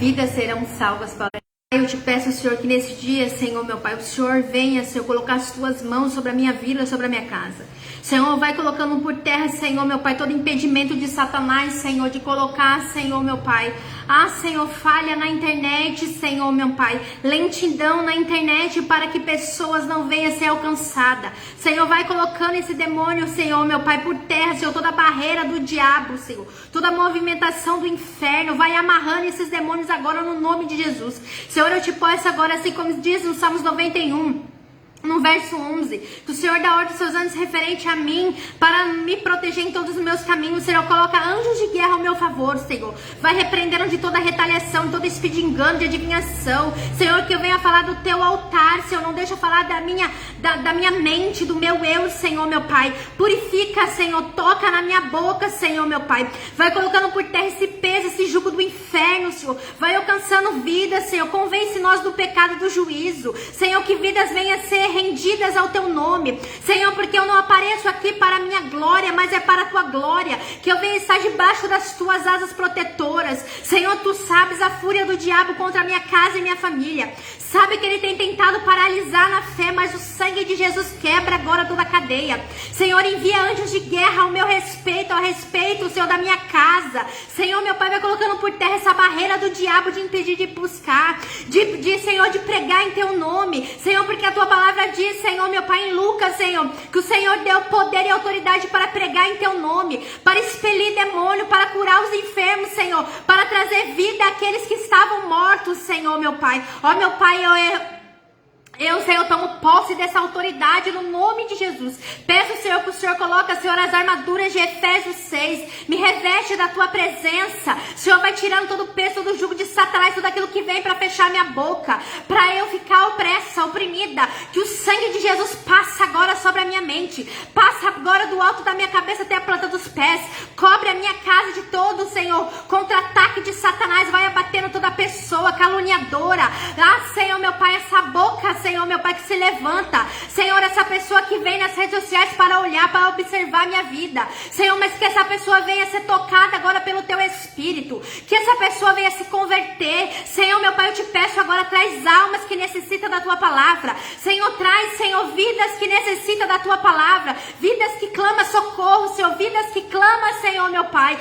vidas serão salvas, Pai. Eu te peço, Senhor, que nesse dia, Senhor, meu Pai, o Senhor venha, Senhor, colocar as tuas mãos sobre a minha vida, sobre a minha casa. Senhor, vai colocando por terra, Senhor, meu Pai, todo impedimento de Satanás, Senhor, de colocar, Senhor, meu Pai. Senhor, falha na internet, Senhor, meu Pai. Lentidão na internet para que pessoas não venham a ser alcançadas. Senhor, vai colocando esse demônio, Senhor, meu Pai, por terra, Senhor, toda a barreira do diabo, Senhor. Toda a movimentação do inferno, vai amarrando esses demônios agora no nome de Jesus. Senhor, eu te peço agora, assim como diz no Salmos 91, no verso 11, que o Senhor dá ordem aos seus anjos referente a mim, para me proteger em todos os meus caminhos. Senhor, coloca anjos de guerra ao meu favor, Senhor. Vai repreendendo de toda retaliação, todo espírito de engano, de adivinhação. Senhor, que eu venha falar do teu altar, Senhor, não deixa falar da minha mente, do meu eu, Senhor, meu Pai. Purifica, Senhor, toca na minha boca, Senhor, meu Pai. Vai colocando por terra esse peso, esse jugo do inferno, Senhor. Vai alcançando vidas, Senhor. Convence nós do pecado e do juízo. Senhor, que vidas venham a ser rendidas ao teu nome, Senhor, porque eu não apareço aqui para a minha glória, mas é para a tua glória, que eu venha estar debaixo das tuas asas protetoras. Senhor, tu sabes a fúria do diabo contra a minha casa e minha família, sabe que ele tem tentado paralisar na fé, mas o sangue de Jesus quebra agora toda a cadeia. Senhor, envia anjos de guerra ao meu respeito, ao respeito, Senhor, da minha casa. Senhor, meu Pai, vai colocando por terra essa barreira do diabo de impedir de buscar, Senhor, de pregar em teu nome, Senhor, porque a tua palavra diz, Senhor, meu Pai, em Lucas, Senhor, que o Senhor deu poder e autoridade para pregar em teu nome, para expelir demônio, para curar os enfermos, Senhor, para trazer vida àqueles que estavam mortos, Senhor, meu Pai. Ó, meu Pai, Senhor, tomo posse dessa autoridade no nome de Jesus. Peço, Senhor, que o Senhor coloque, Senhor, as armaduras de Efésios 6. Me reveste da tua presença. Senhor, vai tirando todo o peso, todo o jugo de Satanás, tudo aquilo que vem para fechar minha boca, para eu ficar opressa, oprimida. Que o sangue de Jesus passa agora sobre a minha mente. Passa agora do alto da minha cabeça até a planta dos pés. Cobre a minha casa de todo, Senhor, contra-ataque de Satanás. Vai abatendo toda pessoa caluniadora. Senhor, meu Pai, essa boca, Senhor, meu Pai, que se levanta, Senhor, essa pessoa que vem nas redes sociais para olhar, para observar a minha vida, Senhor, mas que essa pessoa venha ser tocada agora pelo teu Espírito, que essa pessoa venha se converter, Senhor, meu Pai, eu te peço agora, traz almas que necessitam da tua palavra, Senhor, traz, Senhor, vidas que necessitam da tua palavra, vidas que clamam socorro, Senhor, vidas que clamam, Senhor, meu Pai,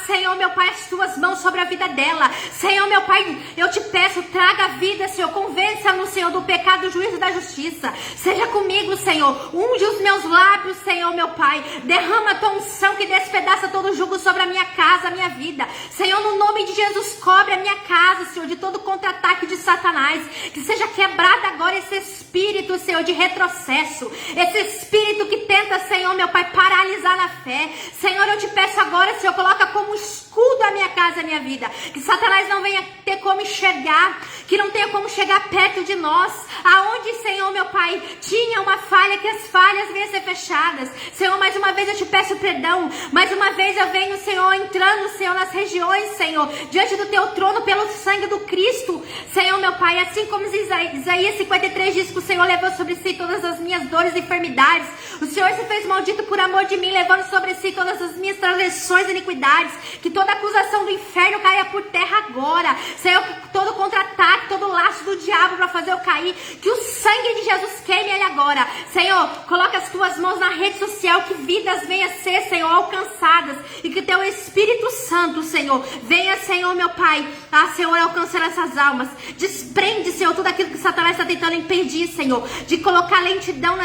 Senhor, meu Pai, as tuas mãos sobre a vida dela, Senhor, meu Pai, eu te peço, traga vida, Senhor, convença-nos, Senhor, do pecado, do juízo e da justiça. Seja comigo, Senhor. Unge os meus lábios, Senhor, meu Pai. Derrama a tua unção que despedaça todo o jugo sobre a minha casa, a minha vida. Senhor, no nome de Jesus, cobre a minha casa, Senhor, de todo contra-ataque de Satanás. Que seja quebrado agora esse espírito, Senhor, de retrocesso. Esse espírito que tenta, Senhor, meu Pai, paralisar na fé. Senhor, eu te peço agora, Senhor, coloca como escudo a minha casa, a minha vida. Que Satanás não venha ter como enxergar, que não tenha como chegar perto de nós. Aonde, Senhor, meu Pai, tinha uma falha, que as falhas venham a ser fechadas. Senhor, mais uma vez eu te peço perdão. Mais uma vez eu venho, Senhor, entrando, Senhor, nas regiões, Senhor, diante do teu trono, pelo sangue do Cristo. Senhor, meu Pai, assim como Isaías 53 diz que o Senhor levou sobre si todas as minhas dores e enfermidades. O Senhor se fez maldito por amor de mim, levando sobre si todas as minhas transgressões e iniquidades. Que toda acusação do inferno caia por terra agora. Senhor, que todo contra-ataque, todo laço do diabo para fazer eu cair, que o sangue de Jesus queime ele agora. Senhor, coloca as tuas mãos na rede social, que vidas venham a ser, Senhor, alcançadas, e que teu Espírito Santo, Senhor, venha, Senhor, meu Pai, Senhor, alcançar essas almas. Desprende, Senhor, tudo aquilo que Satanás está tentando impedir, Senhor, de colocar lentidão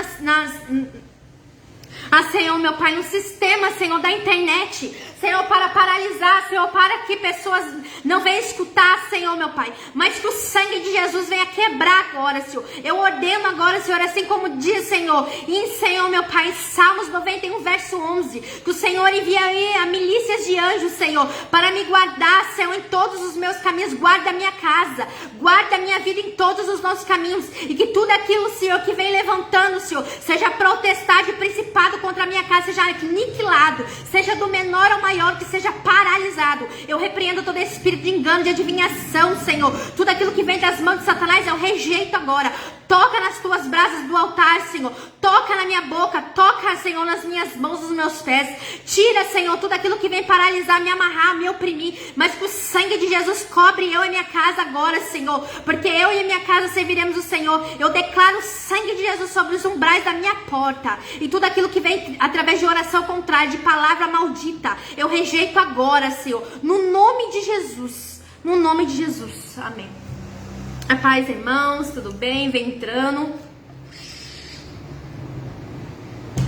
Senhor, meu Pai, no sistema, Senhor, da internet, Senhor, para paralisar, Senhor, para que pessoas não venham escutar, Senhor, meu Pai, mas que o sangue de Jesus venha quebrar agora, Senhor. Eu ordeno agora, Senhor, assim como diz, Senhor, Senhor, meu Pai, em Salmos 91, verso 11, que o Senhor envia aí a milícias de anjos, Senhor, para me guardar, Senhor, em todos os meus caminhos. Guarda a minha casa, guarda a minha vida em todos os nossos caminhos, e que tudo aquilo, Senhor, que vem levantando, Senhor, seja protestado e principado contra a minha casa, seja aniquilado, seja do menor ao maior, que seja paralisado. Eu repreendo todo espírito de engano, de adivinhação, Senhor. Tudo aquilo que vem das mãos de Satanás eu rejeito agora. Toca nas tuas brasas do altar, Senhor. Toca na minha boca, toca, Senhor, nas minhas mãos, nos meus pés. Tira, Senhor, tudo aquilo que vem paralisar, me amarrar, me oprimir. Mas que o sangue de Jesus cobre eu e minha casa agora, Senhor. Porque eu e minha casa serviremos o Senhor. Eu declaro o sangue de Jesus sobre os umbrais da minha porta. E tudo aquilo que vem através de oração contrária, de palavra maldita, eu rejeito agora, Senhor. No nome de Jesus. No nome de Jesus. Amém. A paz, irmãos, tudo bem? Vem entrando.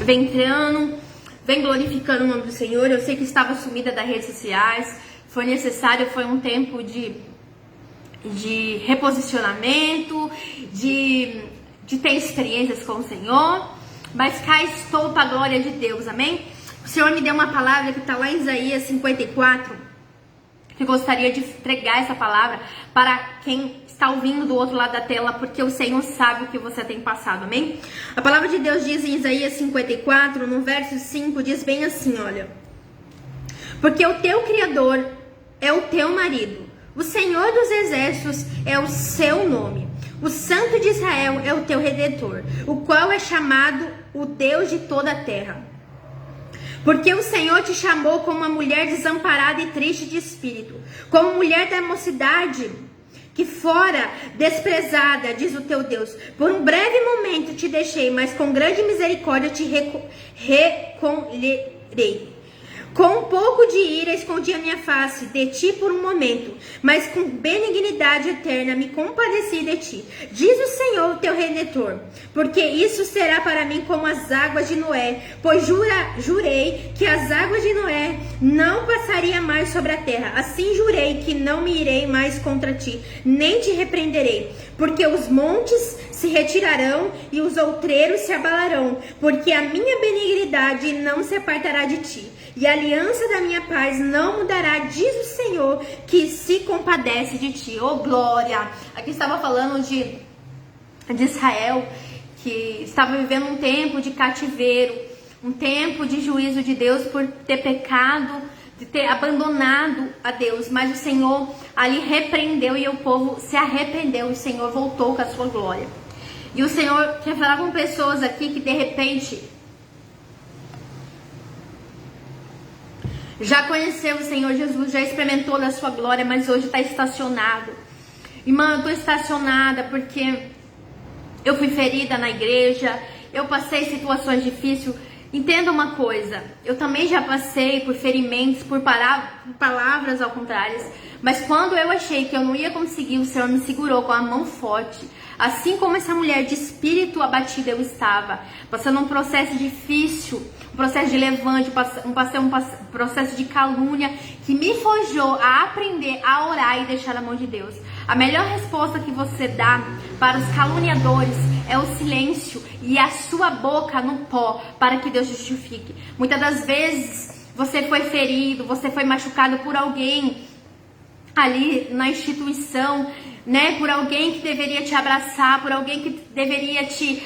Vem glorificando o nome do Senhor. Eu sei que estava sumida das redes sociais. Foi necessário, foi um tempo de reposicionamento, de ter experiências com o Senhor. Mas cá estou para a glória de Deus, amém? O Senhor me deu uma palavra que está lá em Isaías 54. Que eu gostaria de pregar essa palavra para quem está ouvindo do outro lado da tela, porque o Senhor sabe o que você tem passado, amém? A palavra de Deus diz em Isaías 54, no verso 5, diz bem assim, olha. Porque o teu Criador é o teu marido, o Senhor dos Exércitos é o seu nome, o Santo de Israel é o teu Redentor, o qual é chamado o Deus de toda a terra. Porque o Senhor te chamou como uma mulher desamparada e triste de espírito, como mulher da mocidade que fora desprezada, diz o teu Deus. Por um breve momento te deixei, mas com grande misericórdia te recolherei. Com um pouco de ira escondi a minha face de ti por um momento, mas com benignidade eterna me compadeci de ti. Diz o Senhor, teu Redentor, porque isso será para mim como as águas de Noé, pois jurei que as águas de Noé não passaria mais sobre a terra. Assim jurei que não me irei mais contra ti, nem te repreenderei, porque os montes se retirarão e os outreiros se abalarão, porque a minha benignidade não se apartará de ti, e a aliança da minha paz não mudará, diz o Senhor, que se compadece de ti. Oh, glória! Aqui estava falando de Israel, que estava vivendo um tempo de cativeiro, um tempo de juízo de Deus por ter pecado, de ter abandonado a Deus, mas o Senhor ali repreendeu e o povo se arrependeu, e o Senhor voltou com a sua glória. E o Senhor quer falar com pessoas aqui que de repente já conheceu o Senhor Jesus, já experimentou da sua glória, mas hoje está estacionado. Irmã, eu estou estacionada porque eu fui ferida na igreja, eu passei situações difíceis. Entenda uma coisa, eu também já passei por ferimentos, por palavras ao contrário, mas quando eu achei que eu não ia conseguir, o Senhor me segurou com a mão forte. Assim como essa mulher de espírito abatido eu estava, passando um processo difícil, um processo de levante, um processo de calúnia, que me forjou a aprender a orar e deixar na mão de Deus. A melhor resposta que você dá para os caluniadores é o silêncio e a sua boca no pó, para que Deus justifique. Muitas das vezes você foi ferido, você foi machucado por alguém ali na instituição, né? Por alguém que deveria te abraçar, por alguém que deveria te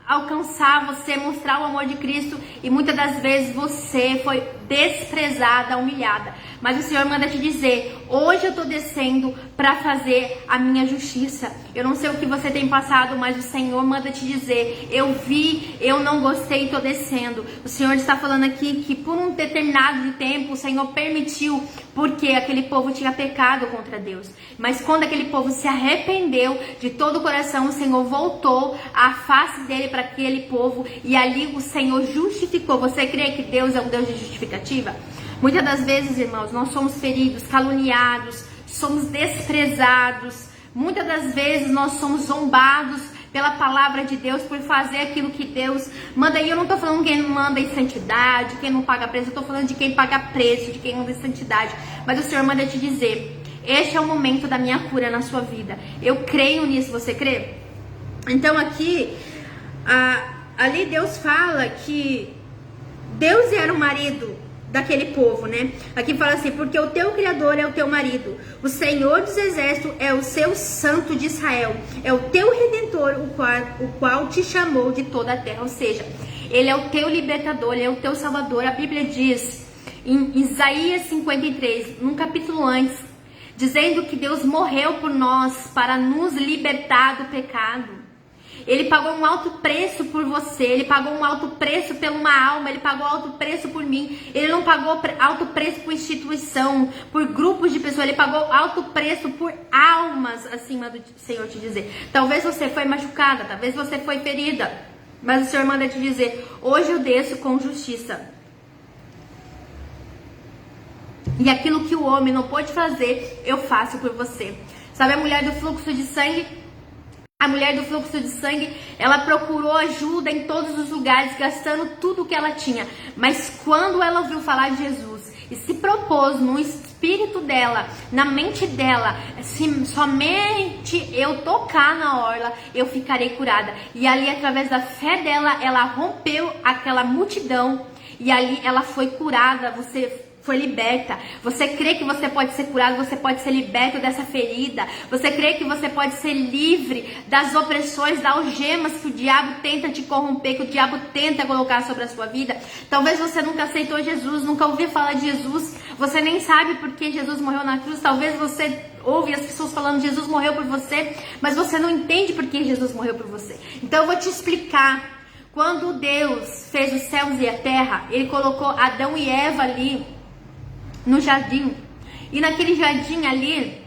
alcançar você, mostrar o amor de Cristo, e muitas das vezes você foi desprezada, humilhada. Mas o Senhor manda te dizer: hoje eu estou descendo para fazer a minha justiça. Eu não sei o que você tem passado, mas o Senhor manda te dizer: eu vi, eu não gostei, estou descendo. O Senhor está falando aqui que por um determinado tempo o Senhor permitiu, porque aquele povo tinha pecado contra Deus. Mas quando aquele povo se arrependeu de todo o coração, o Senhor voltou a face dele para aquele povo, e ali o Senhor justificou. Você crê que Deus é um Deus de justificativa? Muitas das vezes, irmãos, nós somos feridos, caluniados, somos desprezados. Muitas das vezes nós somos zombados pela palavra de Deus, por fazer aquilo que Deus manda. E eu não estou falando quem não anda em santidade, quem não paga preço, eu estou falando de quem paga preço, de quem anda em santidade. Mas o Senhor manda te dizer: este é o momento da minha cura na sua vida. Eu creio nisso, você crê? Então aqui, ali Deus fala que Deus era o marido daquele povo, né? Aqui fala assim: porque o teu Criador é o teu marido, o Senhor dos Exércitos é o seu Santo de Israel, é o teu Redentor, o qual te chamou de toda a terra. Ou seja, ele é o teu libertador, ele é o teu salvador. A Bíblia diz em Isaías 53, num capítulo antes, dizendo que Deus morreu por nós para nos libertar do pecado. Ele pagou um alto preço por você, ele pagou um alto preço por uma alma, ele pagou alto preço por mim. Ele não pagou alto preço por instituição, por grupos de pessoas, ele pagou alto preço por almas, acima do Senhor te dizer. Talvez você foi machucada, talvez você foi ferida, mas o Senhor manda te dizer: hoje eu desço com justiça. E aquilo que o homem não pôde fazer, eu faço por você. Sabe a mulher do fluxo de sangue? A mulher do fluxo de sangue, ela procurou ajuda em todos os lugares, gastando tudo que ela tinha. Mas quando ela ouviu falar de Jesus e se propôs no espírito dela, na mente dela, se somente eu tocar na orla, eu ficarei curada. E ali, através da fé dela, ela rompeu aquela multidão e ali ela foi curada. Você foi liberta. Você crê que você pode ser curado, você pode ser liberto dessa ferida. Você crê que você pode ser livre das opressões, das algemas que o diabo tenta te corromper, que o diabo tenta colocar sobre a sua vida. Talvez você nunca aceitou Jesus, nunca ouviu falar de Jesus. Você nem sabe por que Jesus morreu na cruz. Talvez você ouve as pessoas falando que Jesus morreu por você, mas você não entende por que Jesus morreu por você. Então eu vou te explicar. Quando Deus fez os céus e a terra, Ele colocou Adão e Eva ali no jardim, e naquele jardim ali,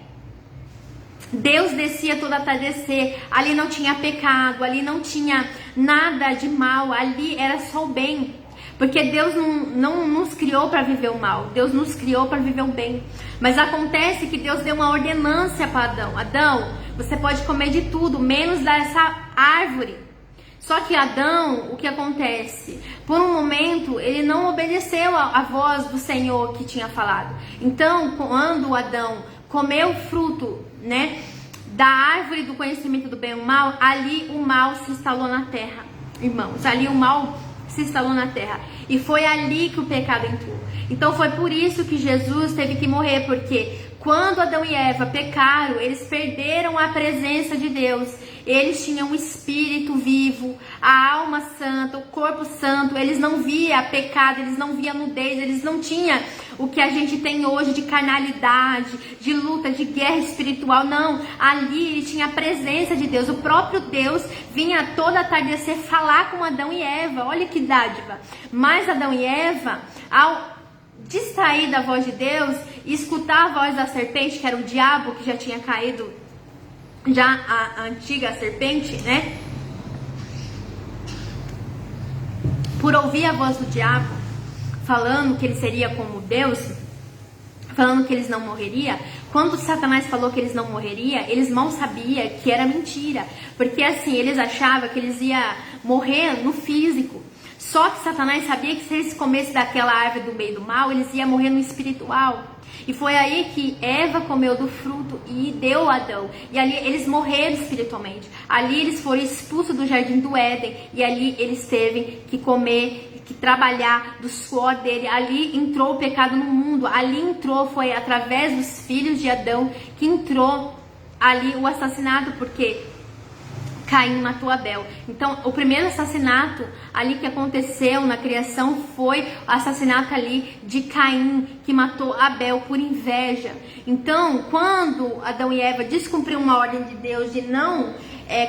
Deus descia todo atardecer, ali não tinha pecado, ali não tinha nada de mal, ali era só o bem, porque Deus não nos criou para viver o mal, Deus nos criou para viver o bem. Mas acontece que Deus deu uma ordenância para Adão: Adão, você pode comer de tudo, menos dessa árvore. Só que Adão, o que acontece? Por um momento, ele não obedeceu a voz do Senhor que tinha falado. Então, quando Adão comeu o fruto, né, da árvore do conhecimento do bem e do mal, ali o mal se instalou na terra, irmãos. Ali o mal se instalou na terra. E foi ali que o pecado entrou. Então, foi por isso que Jesus teve que morrer, porque quando Adão e Eva pecaram, eles perderam a presença de Deus. Eles tinham um espírito vivo, a alma santa, o corpo santo. Eles não via pecado, eles não via nudez, eles não tinham o que a gente tem hoje de carnalidade, de luta, de guerra espiritual. Não, ali ele tinha a presença de Deus. O próprio Deus vinha toda atardecer falar com Adão e Eva. Olha que dádiva. Mas Adão e Eva, ao distrair da voz de Deus e escutar a voz da serpente, que era o diabo que já tinha caído, já a antiga serpente, né? Por ouvir a voz do diabo falando que ele seria como Deus, falando que eles não morreriam. Quando Satanás falou que eles não morreriam, eles mal sabiam que era mentira, porque assim, eles achavam que eles iam morrer no físico. Só que Satanás sabia que se eles comessem daquela árvore do meio do mal, eles iam morrer no espiritual. E foi aí que Eva comeu do fruto e deu a Adão. E ali eles morreram espiritualmente. Ali eles foram expulsos do jardim do Éden. E ali eles teve que comer, que trabalhar do suor dele. Ali entrou o pecado no mundo. Ali entrou, foi através dos filhos de Adão que entrou ali o assassinato, porque Caim matou Abel. Então, o primeiro assassinato ali que aconteceu na criação foi o assassinato ali de Caim, que matou Abel por inveja. Então, quando Adão e Eva descumpriram uma ordem de Deus de não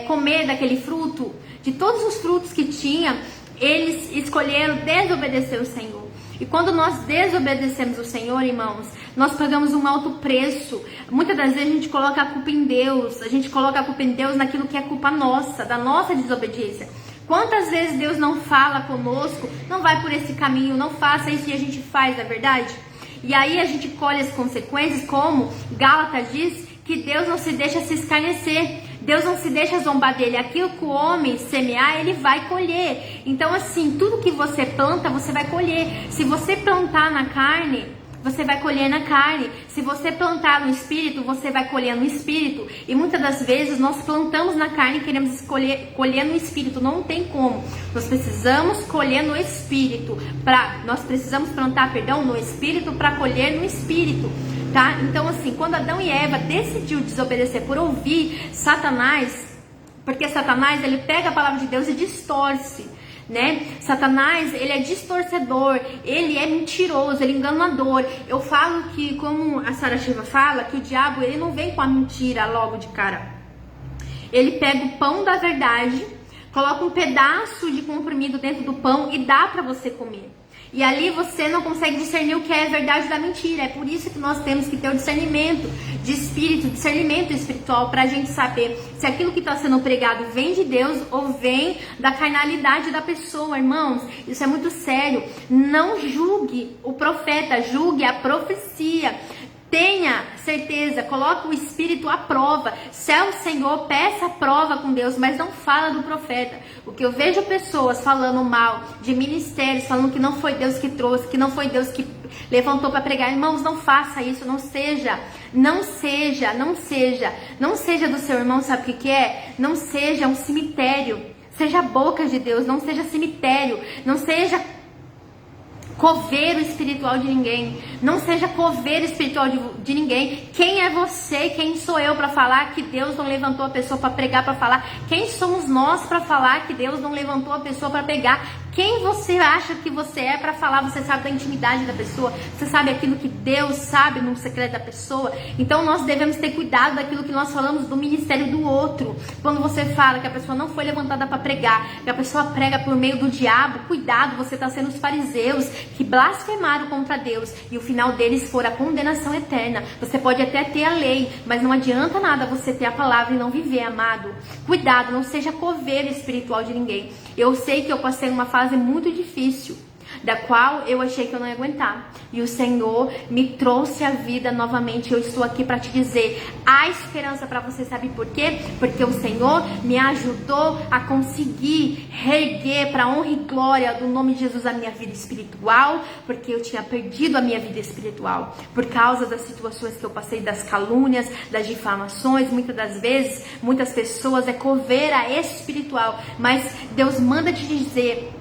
comer daquele fruto, de todos os frutos que tinha, eles escolheram desobedecer o Senhor. E quando nós desobedecemos o Senhor, irmãos, nós pagamos um alto preço. Muitas das vezes a gente coloca a culpa em Deus. A gente coloca a culpa em Deus naquilo que é culpa nossa, da nossa desobediência. Quantas vezes Deus não fala conosco, não vai por esse caminho, não faça isso, e a gente faz, não é verdade? E aí a gente colhe as consequências, como Gálatas diz, que Deus não se deixa se escarnecer. Deus não se deixa zombar dele. Aquilo que o homem semear, ele vai colher. Então assim, tudo que você planta, você vai colher. Se você plantar na carne, você vai colher na carne. Se você plantar no espírito, você vai colher no espírito. E muitas das vezes nós plantamos na carne e queremos colher no espírito. Não tem como. Nós precisamos colher no espírito. Nós precisamos plantar, no espírito para colher no espírito. Tá? Então assim, quando Adão e Eva decidiu desobedecer por ouvir Satanás, porque Satanás ele pega a palavra de Deus e distorce, né? Satanás, ele é distorcedor, ele é mentiroso, ele é enganador. Eu falo que, como a Sarah Shiva fala, que o diabo ele não vem com a mentira logo de cara. Ele pega o pão da verdade coloca um pedaço de comprimido dentro do pão e dá para você comer. E ali você não consegue discernir o que é verdade da mentira. É por isso que nós temos que ter o discernimento de espírito, discernimento espiritual, para a gente saber se aquilo que está sendo pregado vem de Deus ou vem da carnalidade da pessoa. Irmãos, isso é muito sério. Não julgue o profeta, julgue a profecia. Tenha certeza, coloque o Espírito à prova. Se é o Senhor, peça a prova com Deus, mas não fala do profeta. O que eu vejo pessoas falando mal de ministérios, falando que não foi Deus que trouxe, que não foi Deus que levantou para pregar. Irmãos, não faça isso, não seja do seu irmão, sabe o que é? Não seja um cemitério, seja a boca de Deus, não seja cemitério, não seja coveiro espiritual de ninguém. Não seja coveiro espiritual de ninguém. Quem é você? Quem sou eu para falar que Deus não levantou a pessoa para pregar, para falar? Quem somos nós para falar que Deus não levantou a pessoa para pregar? Quem você acha que você é para falar? Você sabe da intimidade da pessoa? Você sabe aquilo que Deus sabe no secreto da pessoa? Então nós devemos ter cuidado daquilo que nós falamos do ministério do outro. Quando você fala que a pessoa não foi levantada para pregar, que a pessoa prega por meio do diabo, cuidado, você está sendo os fariseus que blasfemaram contra Deus e o final deles for a condenação eterna. Você pode até ter a lei, mas não adianta nada você ter a palavra e não viver, amado. Cuidado, não seja coveiro espiritual de ninguém. Eu sei que eu passei uma fase muito difícil, da qual eu achei que eu não ia aguentar. E o Senhor me trouxe a vida novamente. Eu estou aqui para te dizer, há esperança para você, sabe por quê? Porque o Senhor me ajudou a conseguir reerguer para honra e glória do nome de Jesus a minha vida espiritual, porque eu tinha perdido a minha vida espiritual por causa das situações que eu passei, das calúnias, das difamações. Muitas das vezes, muitas pessoas é coveira espiritual, mas Deus manda te dizer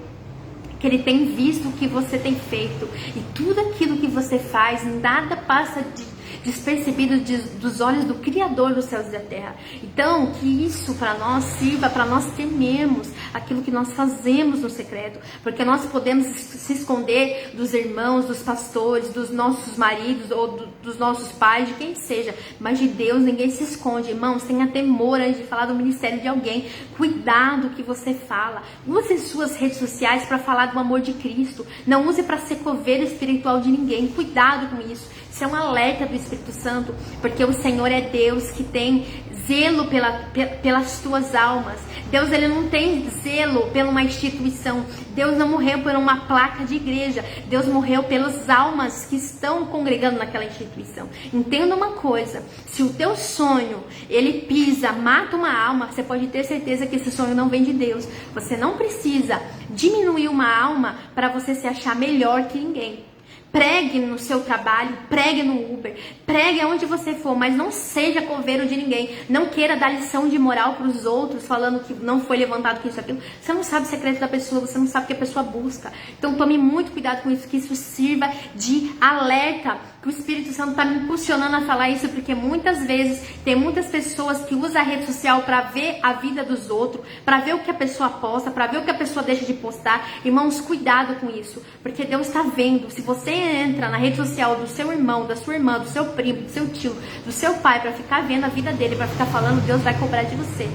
que Ele tem visto o que você tem feito. E tudo aquilo que você faz, nada passa despercebido dos olhos do Criador dos céus e da terra. Então, que isso para nós sirva, para nós temermos aquilo que nós fazemos no secreto. Porque nós podemos se esconder dos irmãos, dos pastores, dos nossos maridos ou dos nossos pais, de quem seja. Mas de Deus ninguém se esconde. Irmãos, tenha temor antes de falar do ministério de alguém. Cuidado que você fala. Use suas redes sociais para falar do amor de Cristo. Não use para ser coveiro espiritual de ninguém. Cuidado com isso. Isso é um alerta do Espírito Santo, porque o Senhor é Deus que tem zelo pelas tuas almas. Deus, Ele não tem zelo por uma instituição. Deus não morreu por uma placa de igreja. Deus morreu pelas almas que estão congregando naquela instituição. Entenda uma coisa, se o teu sonho, ele pisa, mata uma alma, você pode ter certeza que esse sonho não vem de Deus. Você não precisa diminuir uma alma para você se achar melhor que ninguém. Pregue no seu trabalho, pregue no Uber, pregue aonde você for, mas não seja coveiro de ninguém. Não queira dar lição de moral para os outros, falando que não foi levantado que isso aquilo. Você não sabe o secreto da pessoa, você não sabe o que a pessoa busca. Então tome muito cuidado com isso, que isso sirva de alerta, que o Espírito Santo está me impulsionando a falar isso, porque muitas vezes tem muitas pessoas que usam a rede social para ver a vida dos outros, para ver o que a pessoa posta, para ver o que a pessoa deixa de postar. Irmãos, cuidado com isso, porque Deus está vendo. Se você entra na rede social do seu irmão, da sua irmã, do seu primo, do seu tio, do seu pai, para ficar vendo a vida dele, para ficar falando, Deus vai cobrar de você.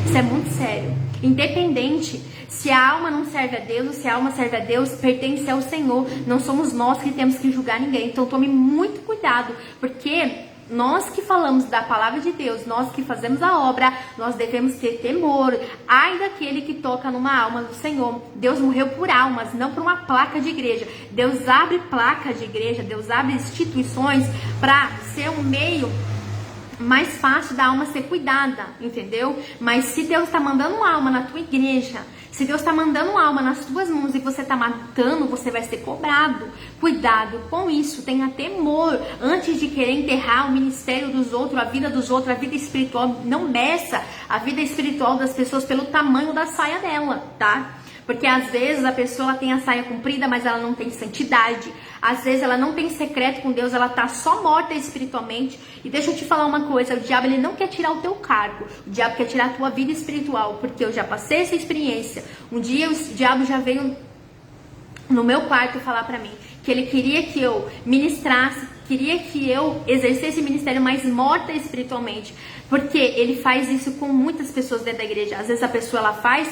Isso é muito sério. Independente se a alma não serve a Deus ou se a alma serve a Deus, pertence ao Senhor. Não somos nós que temos que julgar ninguém. Então tome muito cuidado, porque nós que falamos da palavra de Deus, nós que fazemos a obra, nós devemos ter temor. Ai daquele que toca numa alma do Senhor. Deus morreu por almas, não por uma placa de igreja. Deus abre placa de igreja, Deus abre instituições para ser um meio mais fácil da alma ser cuidada, entendeu? Mas se Deus está mandando uma alma na tua igreja, se Deus está mandando uma alma nas tuas mãos e você está matando, você vai ser cobrado. Cuidado com isso, tenha temor. Antes de querer enterrar o ministério dos outros, a vida dos outros, a vida espiritual, não meça a vida espiritual das pessoas pelo tamanho da saia dela, tá? Porque às vezes a pessoa tem a saia comprida, mas ela não tem santidade. Às vezes ela não tem secreto com Deus, ela tá só morta espiritualmente. E deixa eu te falar uma coisa, o diabo ele não quer tirar o teu cargo. O diabo quer tirar a tua vida espiritual, porque eu já passei essa experiência. Um dia o diabo já veio no meu quarto falar pra mim que ele queria que eu ministrasse queria que eu exercesse ministério mais morta espiritualmente, porque ele faz isso com muitas pessoas dentro da igreja. Às vezes a pessoa ela faz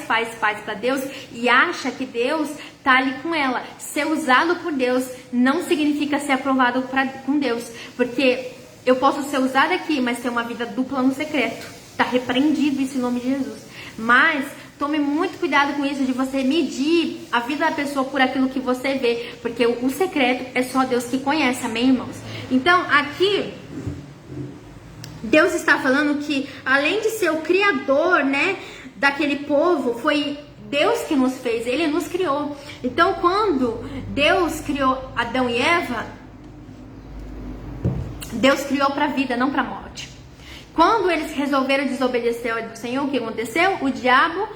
para Deus e acha que Deus tá ali com ela. Ser usado por Deus não significa ser aprovado com Deus, porque eu posso ser usada aqui, mas ter uma vida dupla no secreto. Tá repreendido isso em nome de Jesus. Mas tome muito cuidado com isso, de você medir a vida da pessoa por aquilo que você vê, porque o secreto é só Deus que conhece, amém, irmãos? Então, aqui, Deus está falando que, além de ser o criador, né, daquele povo, foi Deus que nos fez, Ele nos criou. Então, quando Deus criou Adão e Eva, Deus criou para a vida, não para a morte. Quando eles resolveram desobedecer ao Senhor, o que aconteceu? O diabo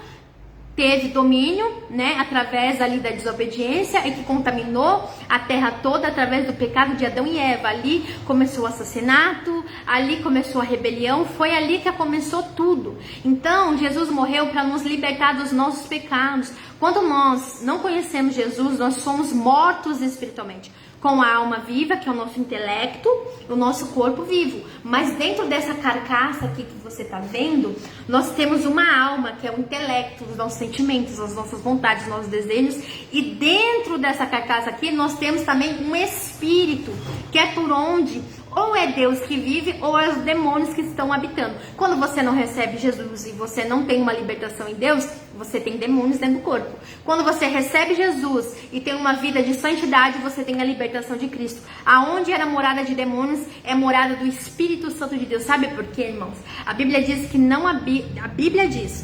teve domínio, né, através ali da desobediência, e que contaminou a terra toda através do pecado de Adão e Eva. Ali começou o assassinato, ali começou a rebelião, foi ali que começou tudo. Então, Jesus morreu para nos libertar dos nossos pecados. Quando nós não conhecemos Jesus, nós somos mortos espiritualmente, com a alma viva, que é o nosso intelecto, o nosso corpo vivo. Mas dentro dessa carcaça aqui que você está vendo, nós temos uma alma, que é o intelecto, os nossos sentimentos, as nossas vontades, os nossos desejos. E dentro dessa carcaça aqui, nós temos também um espírito, que é por onde ou é Deus que vive, ou é os demônios que estão habitando. Quando você não recebe Jesus e você não tem uma libertação em Deus, você tem demônios dentro do corpo. Quando você recebe Jesus e tem uma vida de santidade, você tem a libertação de Cristo. Aonde era morada de demônios, é morada do Espírito Santo de Deus. Sabe por quê, irmãos? A Bíblia diz que não habita. A Bíblia diz,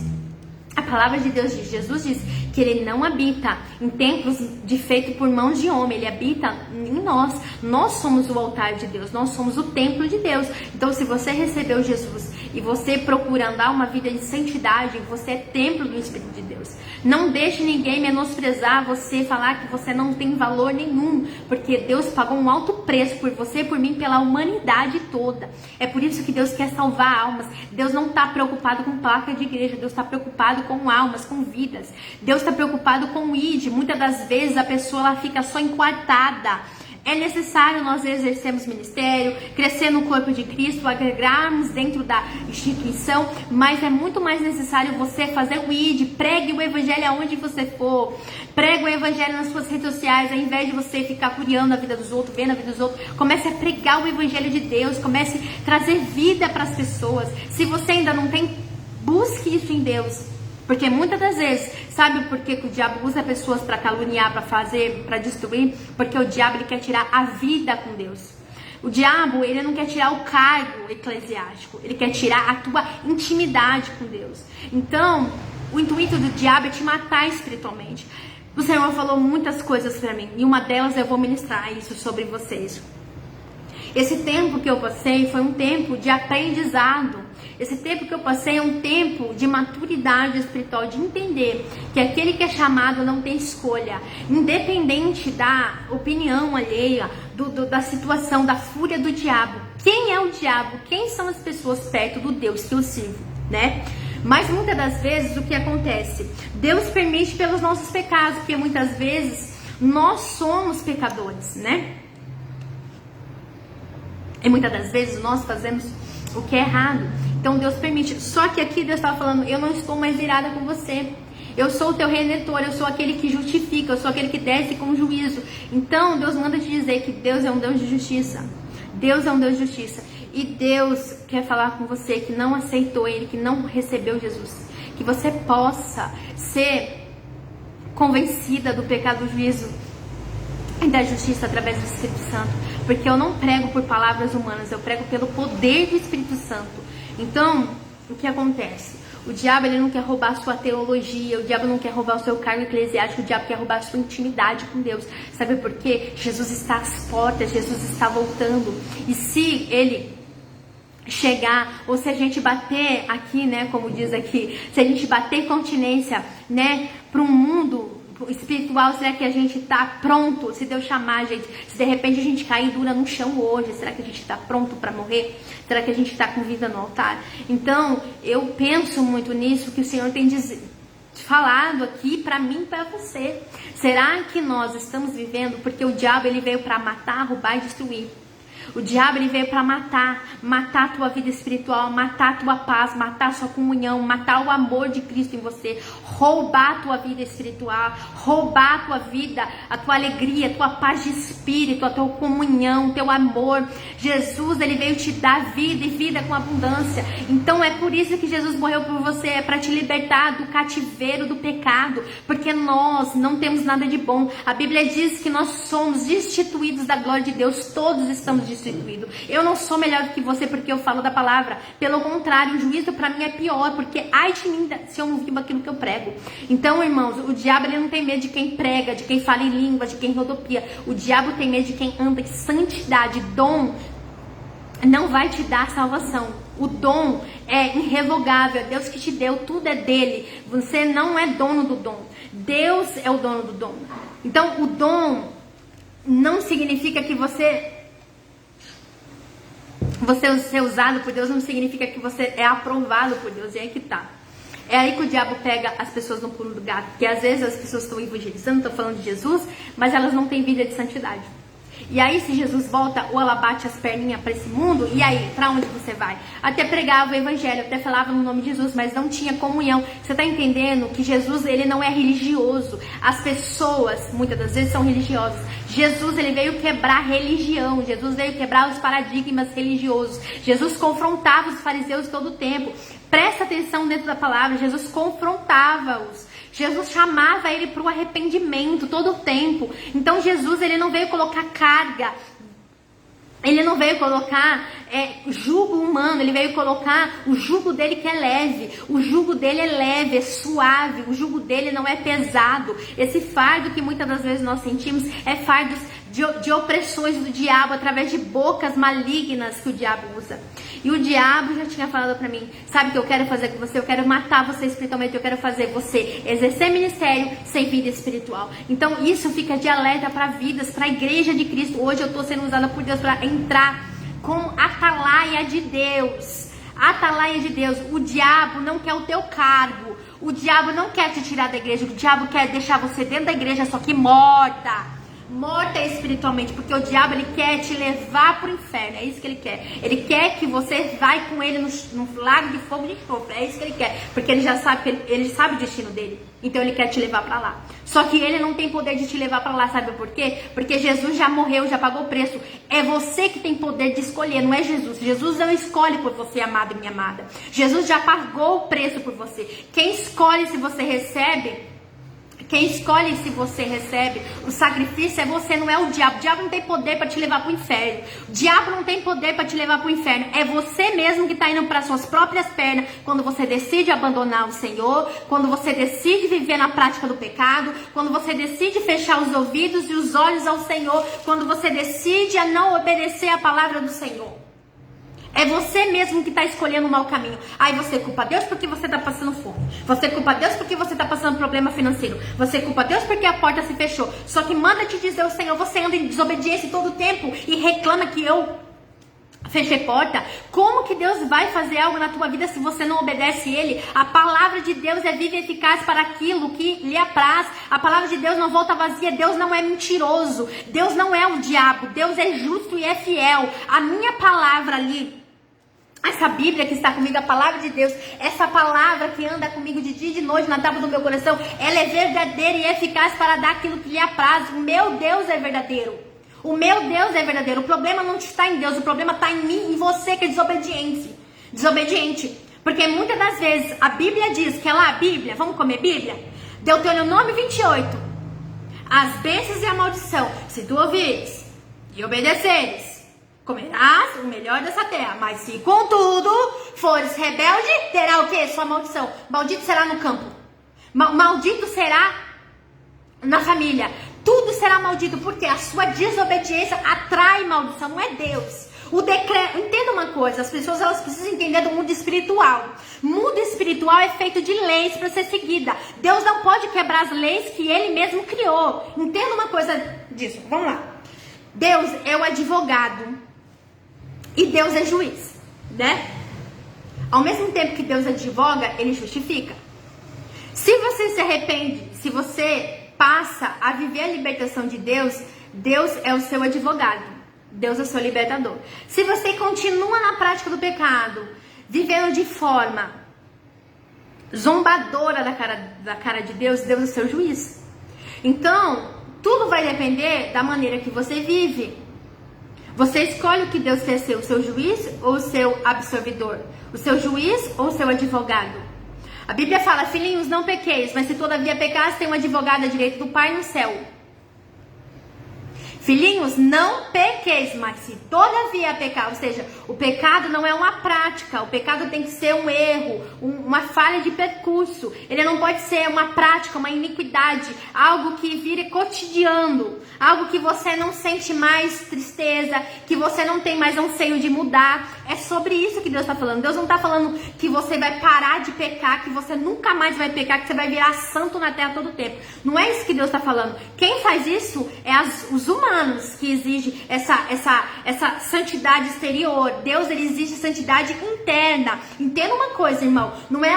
a palavra de Deus diz, Jesus diz que Ele não habita em templos feitos por mãos de homem. Ele habita em nós. Nós somos o altar de Deus, nós somos o templo de Deus. Então, se você recebeu Jesus e você procura andar uma vida de santidade, você é templo do Espírito de Deus. Não deixe ninguém menosprezar você, falar que você não tem valor nenhum, porque Deus pagou um alto preço por você, por mim, pela humanidade toda. É por isso que Deus quer salvar almas. Deus não está preocupado com placa de igreja, Deus está preocupado com almas, com vidas. Deus está preocupado com o ID. Muitas das vezes a pessoa ela fica só enquartada. É necessário nós exercermos ministério, crescer no corpo de Cristo, agregarmos dentro da instituição, mas é muito mais necessário você fazer o ID, pregue o evangelho aonde você for, pregue o evangelho nas suas redes sociais, ao invés de você ficar curiando a vida dos outros, vendo a vida dos outros, comece a pregar o evangelho de Deus, comece a trazer vida para as pessoas. Se você ainda não tem, busque isso em Deus. Porque muitas das vezes, sabe por que o diabo usa pessoas para caluniar, para fazer, para destruir? Porque o diabo ele quer tirar a vida com Deus. O diabo ele não quer tirar o cargo eclesiástico, ele quer tirar a tua intimidade com Deus. Então, o intuito do diabo é te matar espiritualmente. O Senhor falou muitas coisas para mim e uma delas eu vou ministrar isso sobre vocês. Esse tempo que eu passei foi um tempo de aprendizado. Esse tempo que eu passei é um tempo de maturidade espiritual, de entender que aquele que é chamado não tem escolha, independente da opinião alheia, da situação, da fúria do diabo. Quem é o diabo? Quem são as pessoas perto do Deus que eu sirvo, né? Mas muitas das vezes o que acontece? Deus permite pelos nossos pecados, porque muitas vezes nós somos pecadores, né? E muitas das vezes nós fazemos o que é errado. Então Deus permite. Só que aqui Deus estava falando, eu não estou mais irada com você. Eu sou o teu redentor, eu sou aquele que justifica, eu sou aquele que desce com juízo. Então Deus manda te dizer que Deus é um Deus de justiça. Deus é um Deus de justiça. E Deus quer falar com você que não aceitou Ele, que não recebeu Jesus. Que você possa ser convencida do pecado, do juízo e da justiça através do Espírito Santo. Porque eu não prego por palavras humanas, eu prego pelo poder do Espírito Santo. Então, o que acontece? O diabo ele não quer roubar a sua teologia, o diabo não quer roubar o seu cargo eclesiástico, o diabo quer roubar a sua intimidade com Deus. Sabe por quê? Jesus está às portas, Jesus está voltando. E se ele chegar, ou se a gente bater aqui, né, como diz aqui, se a gente bater continência, né, para um mundo espiritual, será que a gente está pronto? Se Deus chamar a gente, se de repente a gente cair dura no chão hoje, será que a gente está pronto para morrer? Será que a gente está com vida no altar? Então, eu penso muito nisso que o Senhor tem falado aqui para mim e para você. Será que nós estamos vivendo? Porque o diabo ele veio para matar, roubar e destruir. O diabo, ele veio para matar a tua vida espiritual, matar a tua paz, matar a sua comunhão, matar o amor de Cristo em você, roubar a tua vida espiritual, roubar a tua vida, a tua alegria, a tua paz de espírito, a tua comunhão, teu amor. Jesus, ele veio te dar vida e vida com abundância. Então é por isso que Jesus morreu por você, é para te libertar do cativeiro do pecado, porque nós não temos nada de bom. A Bíblia diz que nós somos destituídos da glória de Deus, todos estamos destituídos. Eu não sou melhor do que você porque eu falo da palavra. Pelo contrário, o juízo para mim é pior, porque ai de mim se eu não vivo aquilo que eu prego. Então, irmãos, o diabo, ele não tem medo de quem prega, de quem fala em língua, de quem rodopia. O diabo tem medo de quem anda em santidade. Dom não vai te dar salvação. O dom é irrevogável, é Deus que te deu, tudo é dele. Você não é dono do dom. Deus é o dono do dom. Então, o dom não significa que você ser usado por Deus, não significa que você é aprovado por Deus. E aí que tá. É aí que o diabo pega as pessoas no pulo do gato. Porque às vezes as pessoas estão evangelizando, estão falando de Jesus, mas elas não têm vida de santidade. E aí, se Jesus volta, ou ela bate as perninhas para esse mundo, e aí, para onde você vai? Até pregava o evangelho, até falava no nome de Jesus, mas não tinha comunhão. Você tá entendendo que Jesus, ele não é religioso. As pessoas, muitas das vezes, são religiosas. Jesus, ele veio quebrar a religião. Jesus veio quebrar os paradigmas religiosos. Jesus confrontava os fariseus todo o tempo. Presta atenção dentro da palavra. Jesus confrontava-os. Jesus chamava ele para o arrependimento todo o tempo. Então Jesus, ele não veio colocar carga, ele não veio colocar jugo humano, ele veio colocar o jugo dele que é leve. O jugo dele é leve, é suave, o jugo dele não é pesado. Esse fardo que muitas das vezes nós sentimos é fardos de opressões do diabo, através de bocas malignas que o diabo usa. E o diabo já tinha falado pra mim, sabe o que eu quero fazer com você? Eu quero matar você espiritualmente, eu quero fazer você exercer ministério sem vida espiritual. Então isso fica de alerta para vidas, para a igreja de Cristo. Hoje eu tô sendo usada por Deus para entrar com atalaia de Deus. Atalaia de Deus. O diabo não quer o teu cargo. O diabo não quer te tirar da igreja. O diabo quer deixar você dentro da igreja, só que morta espiritualmente, porque o diabo, ele quer te levar pro inferno, é isso que ele quer. Ele quer que você vai com ele no lago de fogo de enxofre, é isso que ele quer, porque ele já sabe, ele sabe o destino dele, então ele quer te levar pra lá. Só que ele não tem poder de te levar pra lá, sabe por quê? Porque Jesus já morreu, já pagou o preço. É você que tem poder de escolher, não é Jesus. Jesus não escolhe por você, amado e minha amada. Jesus já pagou o preço por você. Quem escolhe se você recebe, quem escolhe se você recebe o sacrifício é você, não é o diabo. O diabo não tem poder para te levar para o inferno. O diabo não tem poder para te levar para o inferno. É você mesmo que está indo para suas próprias pernas quando você decide abandonar o Senhor, quando você decide viver na prática do pecado, quando você decide fechar os ouvidos e os olhos ao Senhor, quando você decide a não obedecer a palavra do Senhor. É você mesmo que está escolhendo o mau caminho. Aí você culpa Deus porque você está passando fome. Você culpa Deus porque você está passando problema financeiro. Você culpa Deus porque a porta se fechou. Só que manda te dizer o Senhor, você anda em desobediência todo o tempo e reclama que eu fechei porta. Como que Deus vai fazer algo na tua vida se você não obedece Ele? A palavra de Deus é viva e eficaz para aquilo que lhe apraz. A palavra de Deus não volta vazia. Deus não é mentiroso. Deus não é o diabo. Deus é justo e é fiel. A minha palavra ali, essa Bíblia que está comigo, a palavra de Deus, essa palavra que anda comigo de dia e de noite na tábua do meu coração, ela é verdadeira e eficaz para dar aquilo que lhe apraz. O meu Deus é verdadeiro. O meu Deus é verdadeiro. O problema não está em Deus, o problema está em mim e você que é desobediente. Porque muitas das vezes a Bíblia diz que a Bíblia, vamos comer Bíblia? Deuteronômio 28. As bênçãos e a maldição, se tu ouvires e obedeceres, comerás o melhor dessa terra, mas se contudo fores rebelde, terá o que? Sua maldição. Maldito será no campo, maldito será na família, tudo será maldito, porque a sua desobediência atrai maldição, não é Deus. O decreto, entenda uma coisa, as pessoas elas precisam entender do mundo espiritual. Mundo espiritual é feito de leis para ser seguida. Deus não pode quebrar as leis que Ele mesmo criou. Entenda uma coisa disso, vamos lá. Deus é o advogado e Deus é juiz, né? Ao mesmo tempo que Deus advoga, Ele justifica. Se você se arrepende, se você passa a viver a libertação de Deus, Deus é o seu advogado. Deus é o seu libertador. Se você continua na prática do pecado, vivendo de forma zombadora da cara de Deus, Deus é o seu juiz. Então, tudo vai depender da maneira que você vive. Você escolhe o que Deus quer ser, o seu juiz ou o seu absolvidor? O seu juiz ou o seu advogado? A Bíblia fala, filhinhos, não pequeis, mas se todavia pecares, tem um advogado à direita do Pai no céu. Filhinhos, não pequeis, mas se todavia pecar, ou seja, o pecado não é uma prática, o pecado tem que ser um erro, uma falha de percurso, ele não pode ser uma prática, uma iniquidade, algo que vire cotidiano, algo que você não sente mais tristeza, que você não tem mais anseio de mudar. É sobre isso que Deus está falando. Deus não está falando que você vai parar de pecar, que você nunca mais vai pecar, que você vai virar santo na terra todo o tempo. Não é isso que Deus está falando. Quem faz isso é os humanos que exigem essa santidade exterior. Deus, ele exige santidade interna. Entenda uma coisa, irmão. Não é